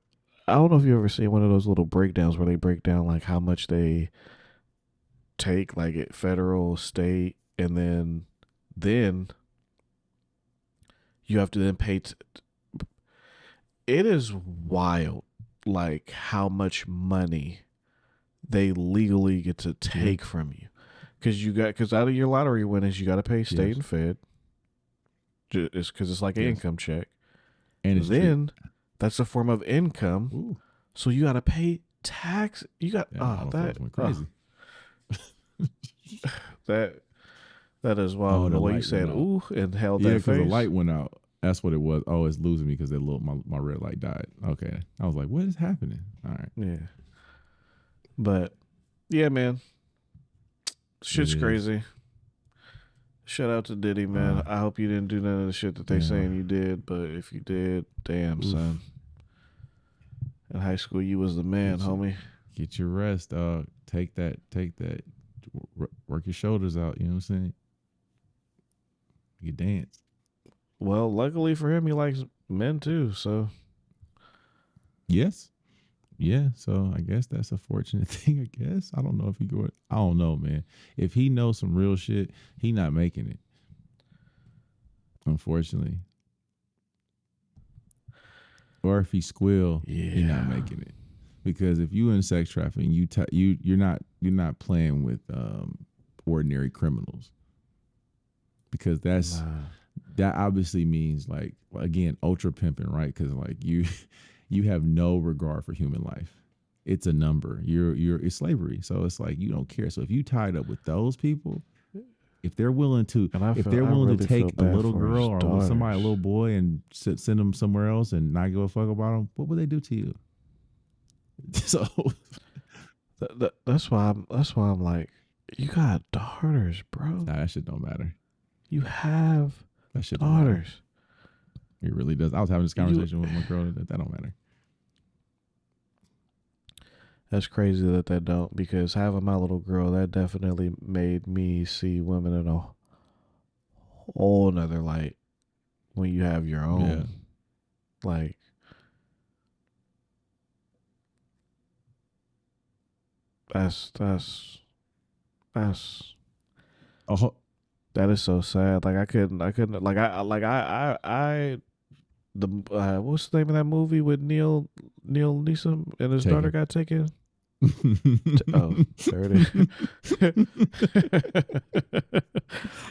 I don't know if you ever seen one of those little breakdowns where they break down like how much they take, like at federal, state, and then you have to then pay. It is wild, like how much money they legally get to take from you, because out of your lottery winnings you got to pay state and fed. It's because it's like an income check, and then that's a form of income. Ooh. So you got to pay tax. You got that went crazy. That is wild. The way you said "ooh" and held that face. Yeah, because the light went out. That's what it was. Oh, it's losing me because my red light died. Okay, I was like, what is happening? All right. Yeah. But yeah, man, shit's crazy. Shout out to Diddy, man. I hope you didn't do none of the shit that they saying you did, but if you did, damn, son. In high school, you was the man, homie. Get your rest, dog. Take that. Work your shoulders out. You know what I'm saying? You dance. Well, luckily for him, he likes men too. So, yes, yeah. So I guess that's a fortunate thing. I guess I don't know if he go. I don't know, man. If he knows some real shit, he not making it. Unfortunately, or if he squill, he not making it. Because if you in sex trafficking, you're not playing with ordinary criminals. Because that obviously means, like, again, ultra pimping, right? Because like you have no regard for human life. It's a number. It's slavery. So it's like you don't care. So if you tied up with those people, if they're willing to take a little girl or somebody, a little boy, and send them somewhere else and not give a fuck about them, what would they do to you? So that's why I'm like, you got daughters, bro. Nah, that shit don't matter. You have daughters. It really does. I was having this conversation with my girl that don't matter. That's crazy that don't, because having my little girl, that definitely made me see women in a whole nother light when you have your own. Yeah. Like, that's that is so sad. Like I couldn't what's the name of that movie with Neil Neeson and his daughter got taken? Oh, there it is.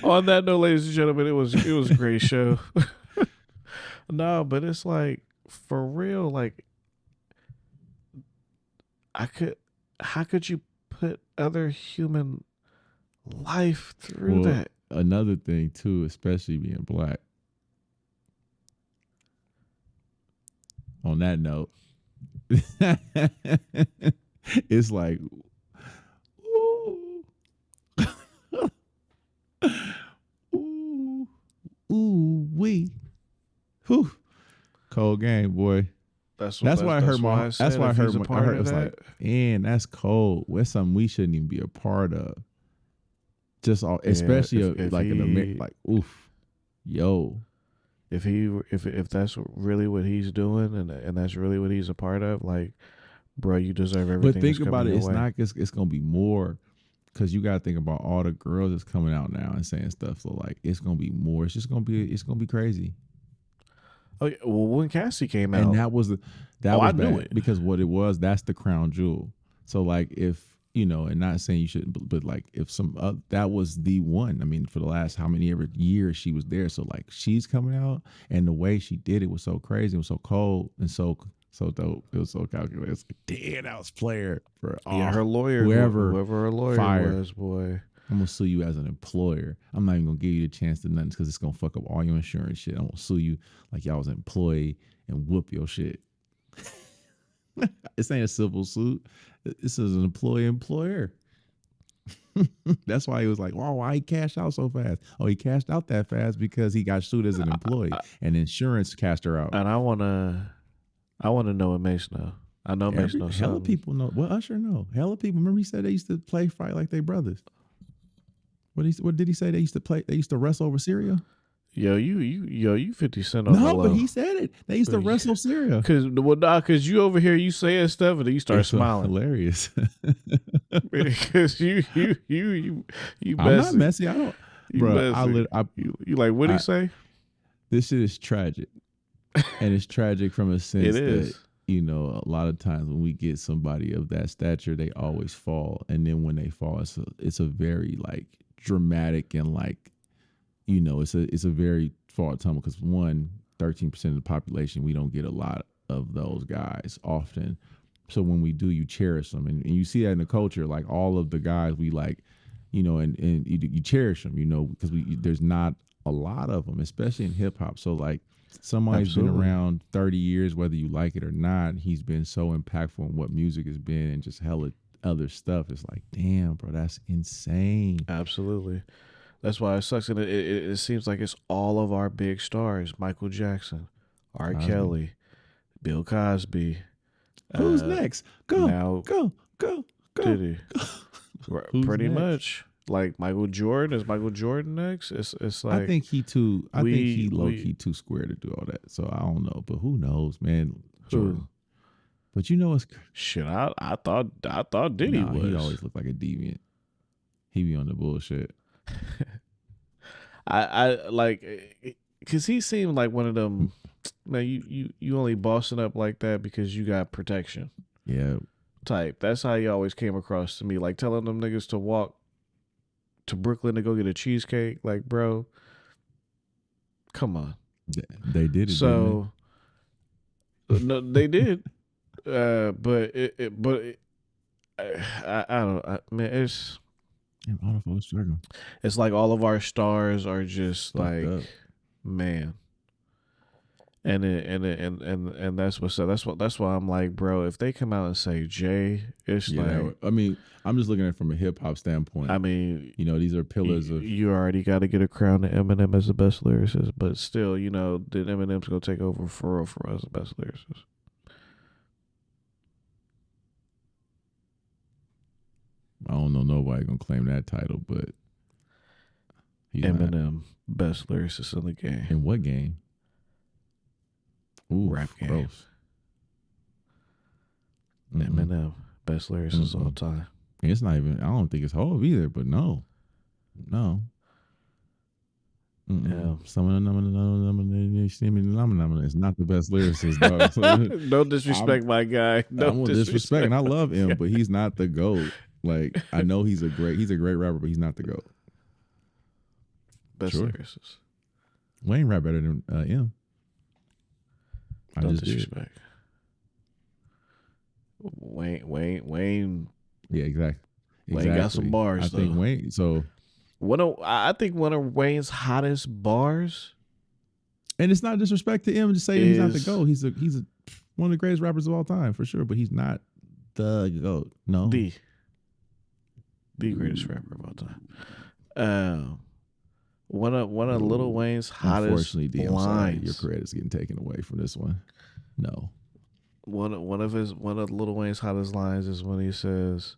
On that note, ladies and gentlemen, it was a great show. No, but it's like, for real, like, how could you put other human life through that? Another thing too, especially being black. On that note, it's like, wee, whew, cold game, boy. That's why I heard my. That's why I heard it was like, man, that's cold. That's something we shouldn't even be a part of. Just all, especially if like in America, like, oof, yo. If that's really what he's doing and that's really what he's a part of, like, bro, you deserve everything. But think about it, it's not. It's gonna be more, because you gotta think about all the girls that's coming out now and saying stuff. So like, it's gonna be more. It's gonna be crazy. Oh yeah, well, when Cassie came out, and that was I knew it, because what it was, that's the crown jewel. So like, if you know, and not saying you shouldn't, but like if some that was the one. I mean, for the last how many ever years she was there, so like she's coming out, and the way she did it was so crazy, it was so cold and so dope. It was so calculated. It's like, damn, that was player for her lawyer, whoever her lawyer fired. was, boy. I'm gonna sue you as an employer. I'm not even gonna give you the chance to nothing because it's gonna fuck up all your insurance shit. I'm gonna sue you like y'all was an employee and whoop your shit. This ain't a civil suit. This is an employer. That's why he was like, "Oh, why he cashed out so fast?" Oh, he cashed out that fast because he got sued as an employee, and insurance cashed her out. And I wanna know what Mace know. I know Mace knows something. Hella people know. Well, Usher know. Hella people. Remember, he said they used to play fight like they brothers. What did he say? They used to play. They used to wrestle over cereal. Yo, you 50 Cent on the low. No, but he said it. They used to wrestle cereal. Cause you over here, you saying stuff and then you start smiling. Hilarious. Because you I'm not messy. I don't, bro. You like what he say? This shit is tragic, and it's tragic from a sense that, you know, a lot of times when we get somebody of that stature, they always fall, and then when they fall, it's a very like dramatic and like, you know, it's a very far tumble because 13% of the population, we don't get a lot of those guys often. So when we do, you cherish them, and you see that in the culture. Like all of the guys we like, you know, and you cherish them, you know, because there's not a lot of them, especially in hip hop. So like somebody's been around 30 years, whether you like it or not, he's been so impactful in what music has been and just hella other stuff. It's like, damn, bro, that's insane. Absolutely. That's why it sucks. And it seems like it's all of our big stars: Michael Jackson, R. Kelly, Bill Cosby. Who's next? Go. Diddy. Pretty much. Like Michael Jordan. Is Michael Jordan next? It's like I think he low key too square to do all that. So I don't know, but who knows, man? Jordan. But you know what's shit. I thought Diddy was. He always looked like a deviant. He be on the bullshit. I like, because he seemed like one of them. Man, you only bossing up like that because you got protection. Yeah. Type. That's how he always came across to me. Like telling them niggas to walk to Brooklyn to go get a cheesecake. Like, bro, come on. They did it. So no, they did. But I don't. Man, it's. It's like all of our stars are just like up. Man. And that's what's up. That's why I'm like, bro, if they come out and say Jay, it's like, I mean, I'm just looking at it from a hip hop standpoint. I mean, you know, these are pillars of. You already got to get a crown to Eminem as the best lyricist, but still, you know, then Eminem's gonna take over for real as the best lyricist. I don't know nobody gonna claim that title, but Eminem, best lyricist in the game. In what game? Ooh, rap game. Gross. Eminem, best lyricist of all time. It's not even. I don't think it's Hov either. But no. Yeah. Some of them is not the best lyricist, dog. No disrespect, my guy. No disrespect, and I love him, but he's not the GOAT. Like, I know he's a great rapper, but he's not the GOAT. Best lyricist. Wayne rap better than him. No disrespect. Wayne. Yeah, exactly. Wayne got some bars. I think Wayne. So I think one of Wayne's hottest bars. And it's not disrespect to him to say he's not the GOAT. He's one of the greatest rappers of all time for sure, but he's not the GOAT. No, the greatest rapper of all time. One of Lil Wayne's hottest lines. Your credit's getting taken away from this one. No. One of Lil Wayne's hottest lines is when he says,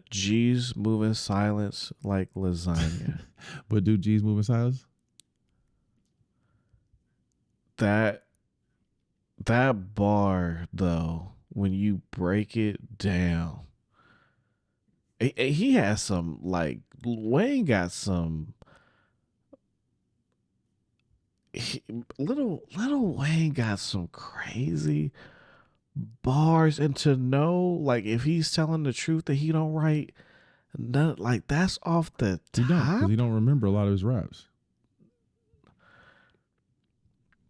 G's move in silence like lasagna. But do G's move in silence? That bar though, when you break it down, he has some, like, Wayne got some. Little Wayne got some crazy bars and to know like if he's telling the truth that he don't write none, like that's off the top. Because he don't remember a lot of his raps.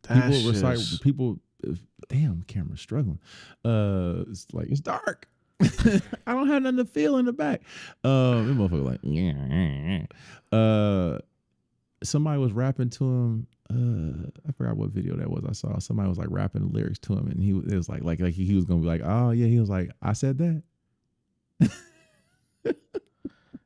That's people recite people. Damn, camera's struggling. It's like it's dark. I don't have nothing to feel in the back. This motherfucker like somebody was rapping to him. I forgot what video that was. I saw somebody was like rapping the lyrics to him, and it was like he was gonna be like, oh yeah, he was like, I said that.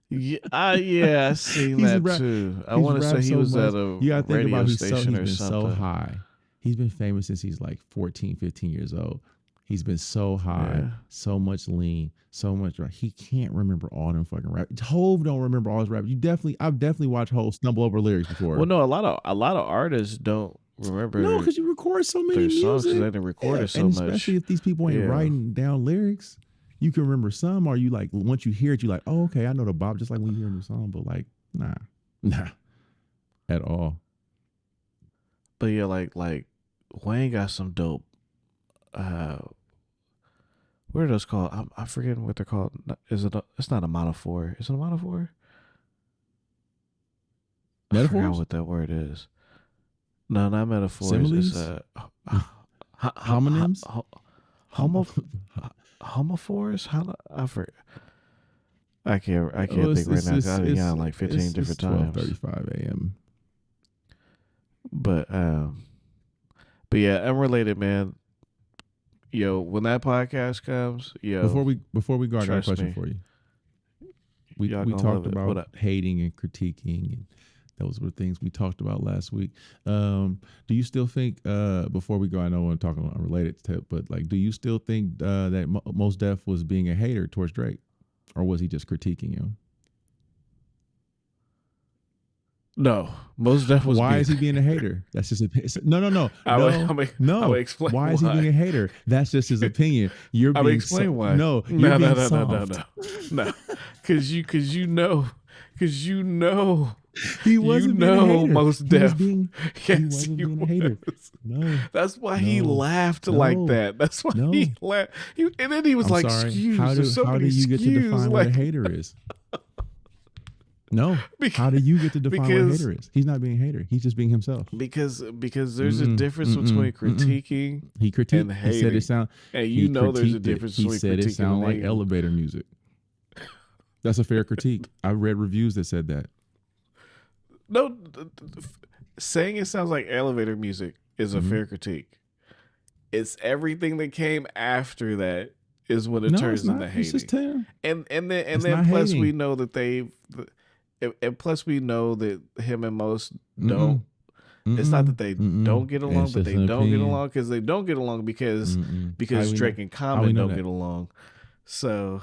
Yeah, I seen that too. I want to say he was at a radio station or something. So high. He's been famous since he's like 14, 15 years old. He's been so high, so much lean, so much. He can't remember all them fucking rap. Hove don't remember all his rap. I've definitely watched Hove stumble over lyrics before. Well, no, a lot of artists don't remember. No, because you record so many songs because they didn't record it so much. Especially if these people ain't writing down lyrics, you can remember some. Or you like once you hear it, you like, oh, okay, I know the bop. Just like when you hear a new song, but like, nah, at all. But yeah, like Wayne got some dope. What are those called? I'm forgetting what they're called. Is it? It's not a monophore. Is it a monophore? Metaphors? I forgot what that word is. No, not metaphors. Similes? It's homonyms. Homophores? I forget. I can't think right now. I've been on like 15 different times. 12:35 a.m. But yeah, unrelated, man. Yo, when that podcast comes, before we go, I got a question for you. We talked about hating and critiquing, and those were things we talked about last week. Do you still think before we go, I know I'm talking unrelated to, but like, do you still think that Mos Def was being a hater towards Drake, or was he just critiquing him? No, Mos Def was. Why is he being a hater? That's just no. I'll explain. Why is he being a hater? That's just his opinion. I'll explain why. No. Because you know. He wasn't being a hater. Mos Def. Yes, he wasn't being a hater. No. That's why he laughed like that. That's why he laughed. And then he was like, sorry. "Excuse." How do you get to define what a hater is? No. How do you get to define what a hater is? He's not being a hater. He's just being himself. Because there's a difference between critiquing and hating. He said it sound. And there's a difference between critiquing. He said it sounded like elevator music. That's a fair critique. I read reviews that said that. No, saying it sounds like elevator music is a fair critique. It's everything that came after that is when it turns into hating. It's just and then plus we know that and plus we know that him and Mos don't. It's not that they don't get along, but they don't get along because they don't get along because Drake and Common don't get along. So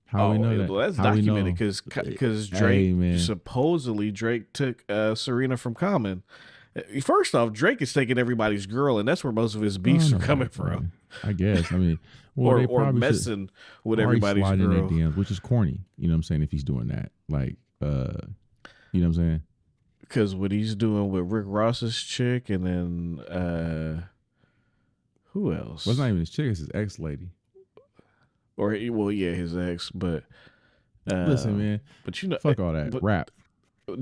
how we know that? Well, that's documented because Drake supposedly Drake took Serena from Common. First off, Drake is taking everybody's girl, and that's where most of his beefs are coming from. I guess. I mean, or messing with everybody's girl, DMs, which is corny. You know what I'm saying? If he's doing that, like, you know what I'm saying? Because what he's doing with Rick Ross's chick, and then who else? Well, it's not even his chick; it's his ex lady. Or his ex. But listen, man. But fuck all that rap.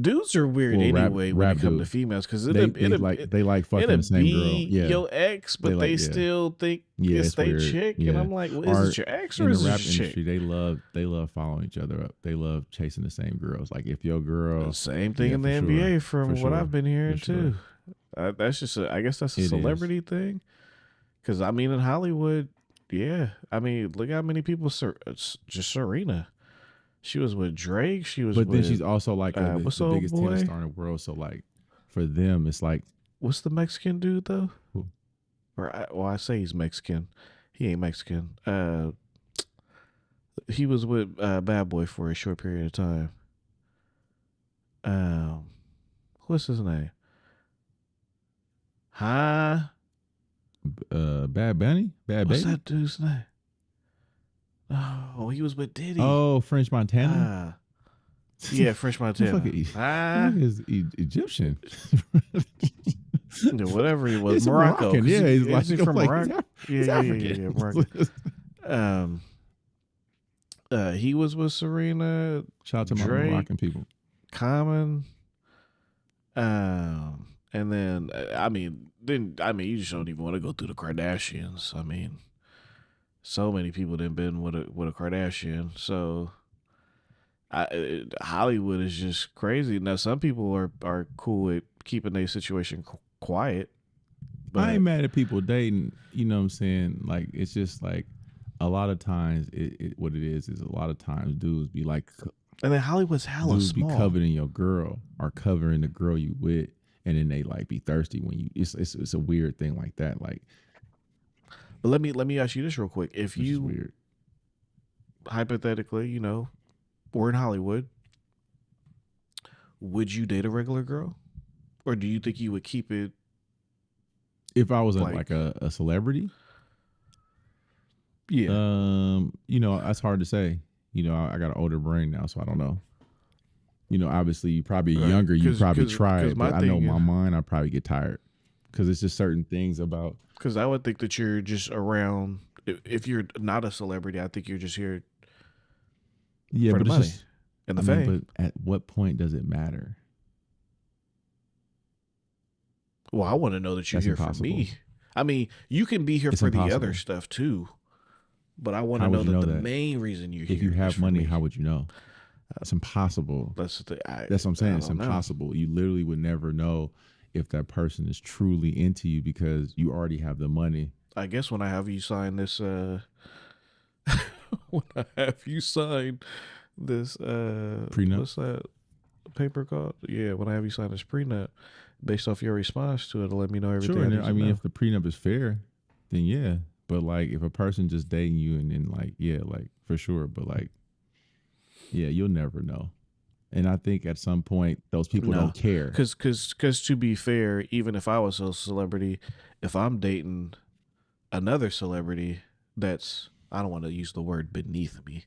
Dudes are weird anyway when it comes to females because they like fucking the same girl. Yeah, your ex, but they still think it's their chick. Yeah. And I'm like, well, is it your ex or is it your chick? In the rap industry, they love following each other up. They love chasing the same girls. Like if your girl, same thing in the NBA from what I've been hearing too. That's just I guess that's a celebrity thing. Because I mean, in Hollywood, I mean, look how many people. Just Serena. She was with Drake. But then she's also like the biggest tennis star in the world. So like, for them, it's like, what's the Mexican dude though? Who? I say he's Mexican. He ain't Mexican. He was with Bad Boy for a short period of time. What's his name? Bad Bunny? Bad What's Baby? that dude's name? Oh, he was with Diddy. Oh, French Montana? Yeah, French Montana. He is Egyptian. Whatever he was, It's Morocco. Moroccan, yeah. He's Is he like, from Morocco? He's African. Yeah, Morocco. He was with Serena. Shout out to my Drake, Moroccan people. Common. And then you just don't even want to go through the Kardashians. I mean, so many people done been with a Kardashian. So Hollywood is just crazy. Now some people are cool with keeping their situation quiet. But I ain't mad at people dating. You know what I'm saying? Like, it's just like a lot of times what it is a lot of times dudes be like, and then Hollywood's hella dudes small. Be coveting your girl or covering the girl you with, and then they like be thirsty when you. It's a weird thing like that. Like, but let me ask you this real quick. If you weird. Hypothetically, you know, we're in Hollywood, would you date a regular girl, or do you think you would keep it? If I was like a celebrity, yeah. You know, that's hard to say. You know, I got an older brain now, so I don't know. You know, obviously, you probably younger, you probably try it, but I know my mind, I probably get tired because it's just certain things about. Because I would think that you're just around. If you're not a celebrity, I think you're just here. Yeah, for but the money just, and the fame. But at what point does it matter? Well, I want to know that you're here for me. I mean, you can be here for the other stuff too, but I want to know that the main reason you're here. If you have money, how would you know? It's impossible. That's what I'm saying. It's impossible. You literally would never know if that person is truly into you because you already have the money. I guess when I have you sign this, when I have you sign this prenup, what's that paper called? Yeah, when I have you sign this prenup, based off your response to it, it'll let me know everything. Sure, I mean, if the prenup is fair, then yeah. But like, if a person just dating you and then like, yeah, like for sure. But like, yeah, you'll never know. And I think at some point those people don't care. Because to be fair, even if I was a celebrity, if I'm dating another celebrity that's, I don't want to use the word beneath me,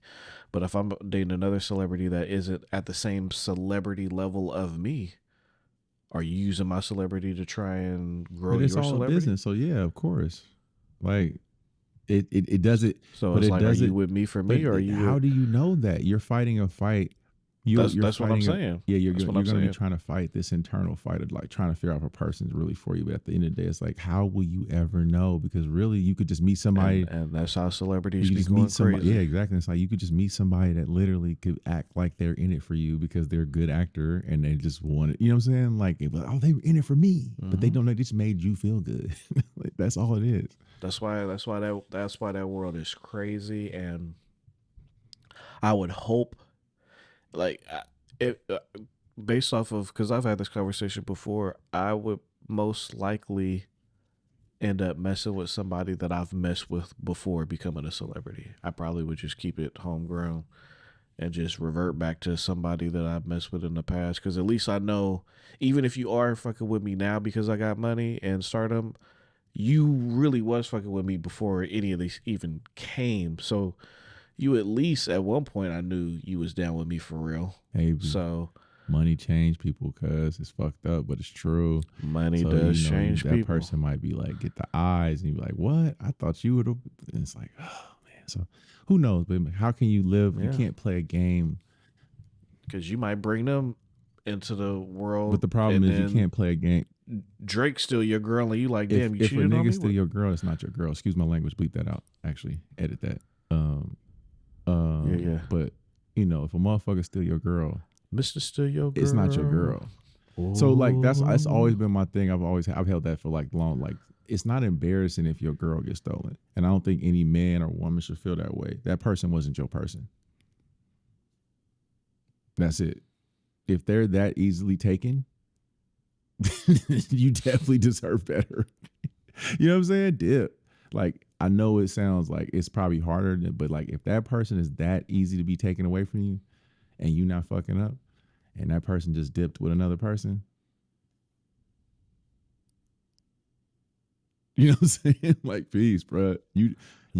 but if I'm dating another celebrity that isn't at the same celebrity level of me, are you using my celebrity to try and grow your celebrity? It's all a business, so yeah, of course. Like it does it. So it's like, are you with me for me, or are you? How do you know that you're fighting a fight? That's what I'm saying. You're going to be trying to fight this internal fight of like trying to figure out if a person's really for you. But at the end of the day, it's like, how will you ever know? Because really, you could just meet somebody, and that's how celebrities be going crazy. Yeah, exactly. It's like you could just meet somebody that literally could act like they're in it for you because they're a good actor and they just want it. You know what I'm saying? Like, oh, they were in it for me, but they don't know. They just made you feel good. Like, that's all it is. That's why that world is crazy, and I would hope. Like, based off of, because I've had this conversation before, I would most likely end up messing with somebody that I've messed with before becoming a celebrity. I probably would just keep it homegrown and just revert back to somebody that I've messed with in the past. Because at least I know, even if you are fucking with me now because I got money and stardom, you really was fucking with me before any of these even came. So you at least at one point I knew you was down with me for real. Hey, so money change people, cuz it's fucked up, but it's true. Money does change people. That person might be like, get the eyes, and you be like, what? I thought you would have. And it's like, oh man. So who knows? But how can you live? Yeah. You can't play a game because you might bring them into the world. But the problem is you can't play a game. Drake's still your girl, and you like, damn, you cheated on me. If a nigga's still your girl, it's not your girl. Excuse my language. Bleep that out. Actually, edit that. Yeah. But you know, if a motherfucker's still your girl, Mr. Still your girl, it's not your girl. Ooh. So like that's always been my thing. I've held that for like long. Like it's not embarrassing if your girl gets stolen, and I don't think any man or woman should feel that way. That person wasn't your person. That's it. If they're that easily taken, you definitely deserve better. You know what I'm saying? Dip. Like, I know it sounds like it's probably harder, but like if that person is that easy to be taken away from you and you not fucking up and that person just dipped with another person, you know what I'm saying? Like, peace, bro. You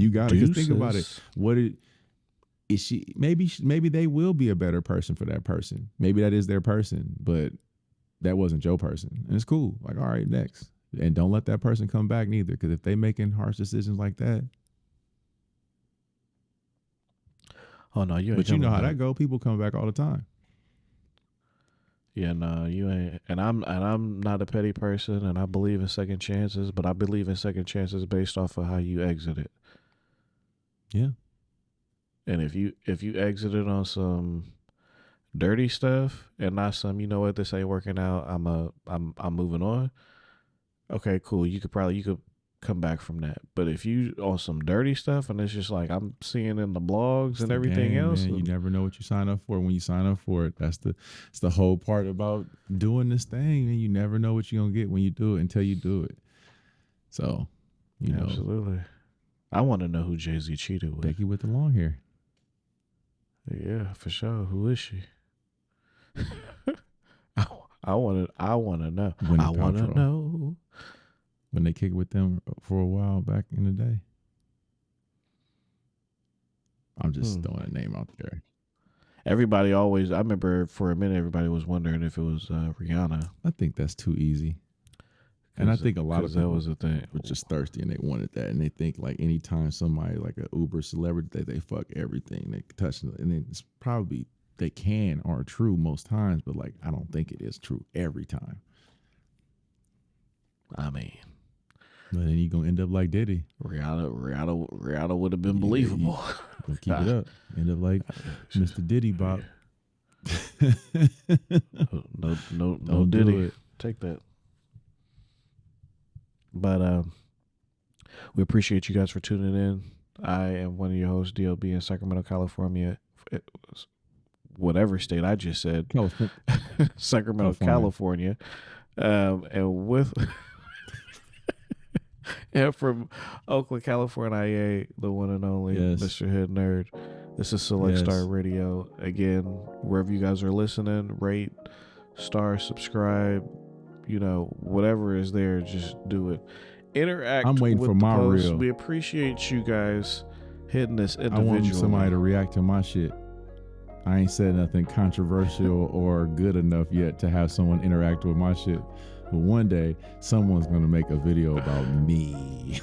got to think about it. Is she, maybe they will be a better person for that person. Maybe that is their person, but that wasn't your person. And it's cool. Like, all right, next. And don't let that person come back neither, because if they making harsh decisions like that. Oh no, you ain't. But you know how that go. People come back all the time. Yeah, no, you ain't. And I'm not a petty person, and I believe in second chances, but I believe in second chances based off of how you exit it. Yeah. And if you exited on some dirty stuff and not some, you know what, this ain't working out, I'm moving on. Okay, cool. You could come back from that. But if you on some dirty stuff and it's just like I'm seeing in the blogs It's and the everything game, else, man. You never know what you sign up for when you sign up for it. It's the whole part about doing this thing, and you never know what you're gonna get when you do it until you do it. So, you know, absolutely. I want to know who Jay-Z cheated with. Becky with the long hair. Yeah, for sure. Who is she? I want to know. I want to know. When they kicked with them for a while back in the day. I'm just throwing a name out there. Everybody always, I remember for a minute, everybody was wondering if it was Rihanna. I think that's too easy. And I think a lot of people that was a thing. Were just thirsty and they wanted that. And they think like anytime somebody like an Uber celebrity, they fuck everything. They touch it. And it's probably, they can or true most times, but like, I don't think it is true every time. I mean. But then you're going to end up like Diddy. Rihanna would have been believable. Keep it up. End up like Mr. Diddy Bop. No Diddy. Take that. But we appreciate you guys for tuning in. I am one of your hosts, DLB, in Sacramento, California. Whatever state I just said. Sacramento, California. And with... and from Oakland, California, the one and only Mr. Head Nerd. This is Select Star Radio. Again, wherever you guys are listening, rate, star, subscribe, you know, whatever is there, just do it. Interact. I'm waiting for my reel. We appreciate you guys hitting this individually. I want somebody to react to my shit. I ain't said nothing controversial or good enough yet to have someone interact with my shit. But one day, someone's going to make a video about me.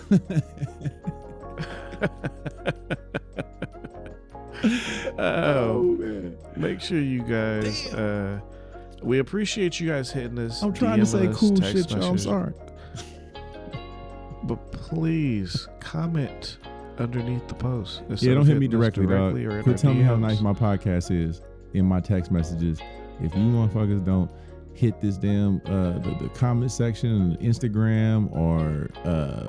Oh, man. Make sure you guys, we appreciate you guys hitting this. I'm trying to say cool shit, y'all. I'm sorry. But please comment underneath the post. Yeah, don't hit me directly, dog. Quit telling me how nice my podcast is in my text messages. If you motherfuckers don't hit this damn the comment section, Instagram or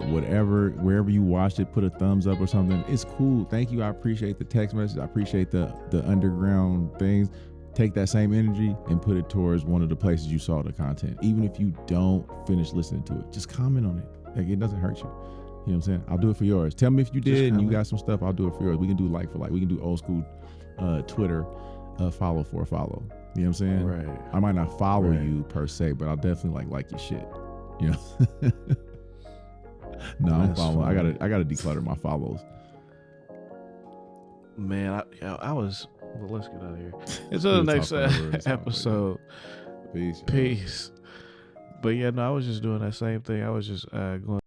whatever, wherever you watched it, put a thumbs up or something. It's cool. Thank you. I appreciate the text message. I appreciate the underground things. Take that same energy and put it towards one of the places you saw the content. Even if you don't finish listening to it, just comment on it. Like, it doesn't hurt you. You know what I'm saying? I'll do it for yours. Tell me if you did and you got some stuff. I'll do it for yours. We can do like for like. We can do old school Twitter follow for a follow. You know what I'm saying? Right. I might not follow you per se, but I'll definitely like your shit. You know? No, I'm following. Funny. I gotta declutter my follows. Man, I was. Well, let's get out of here. Until the next episode. Peace. Peace. But yeah, no, I was just doing that same thing. I was just going.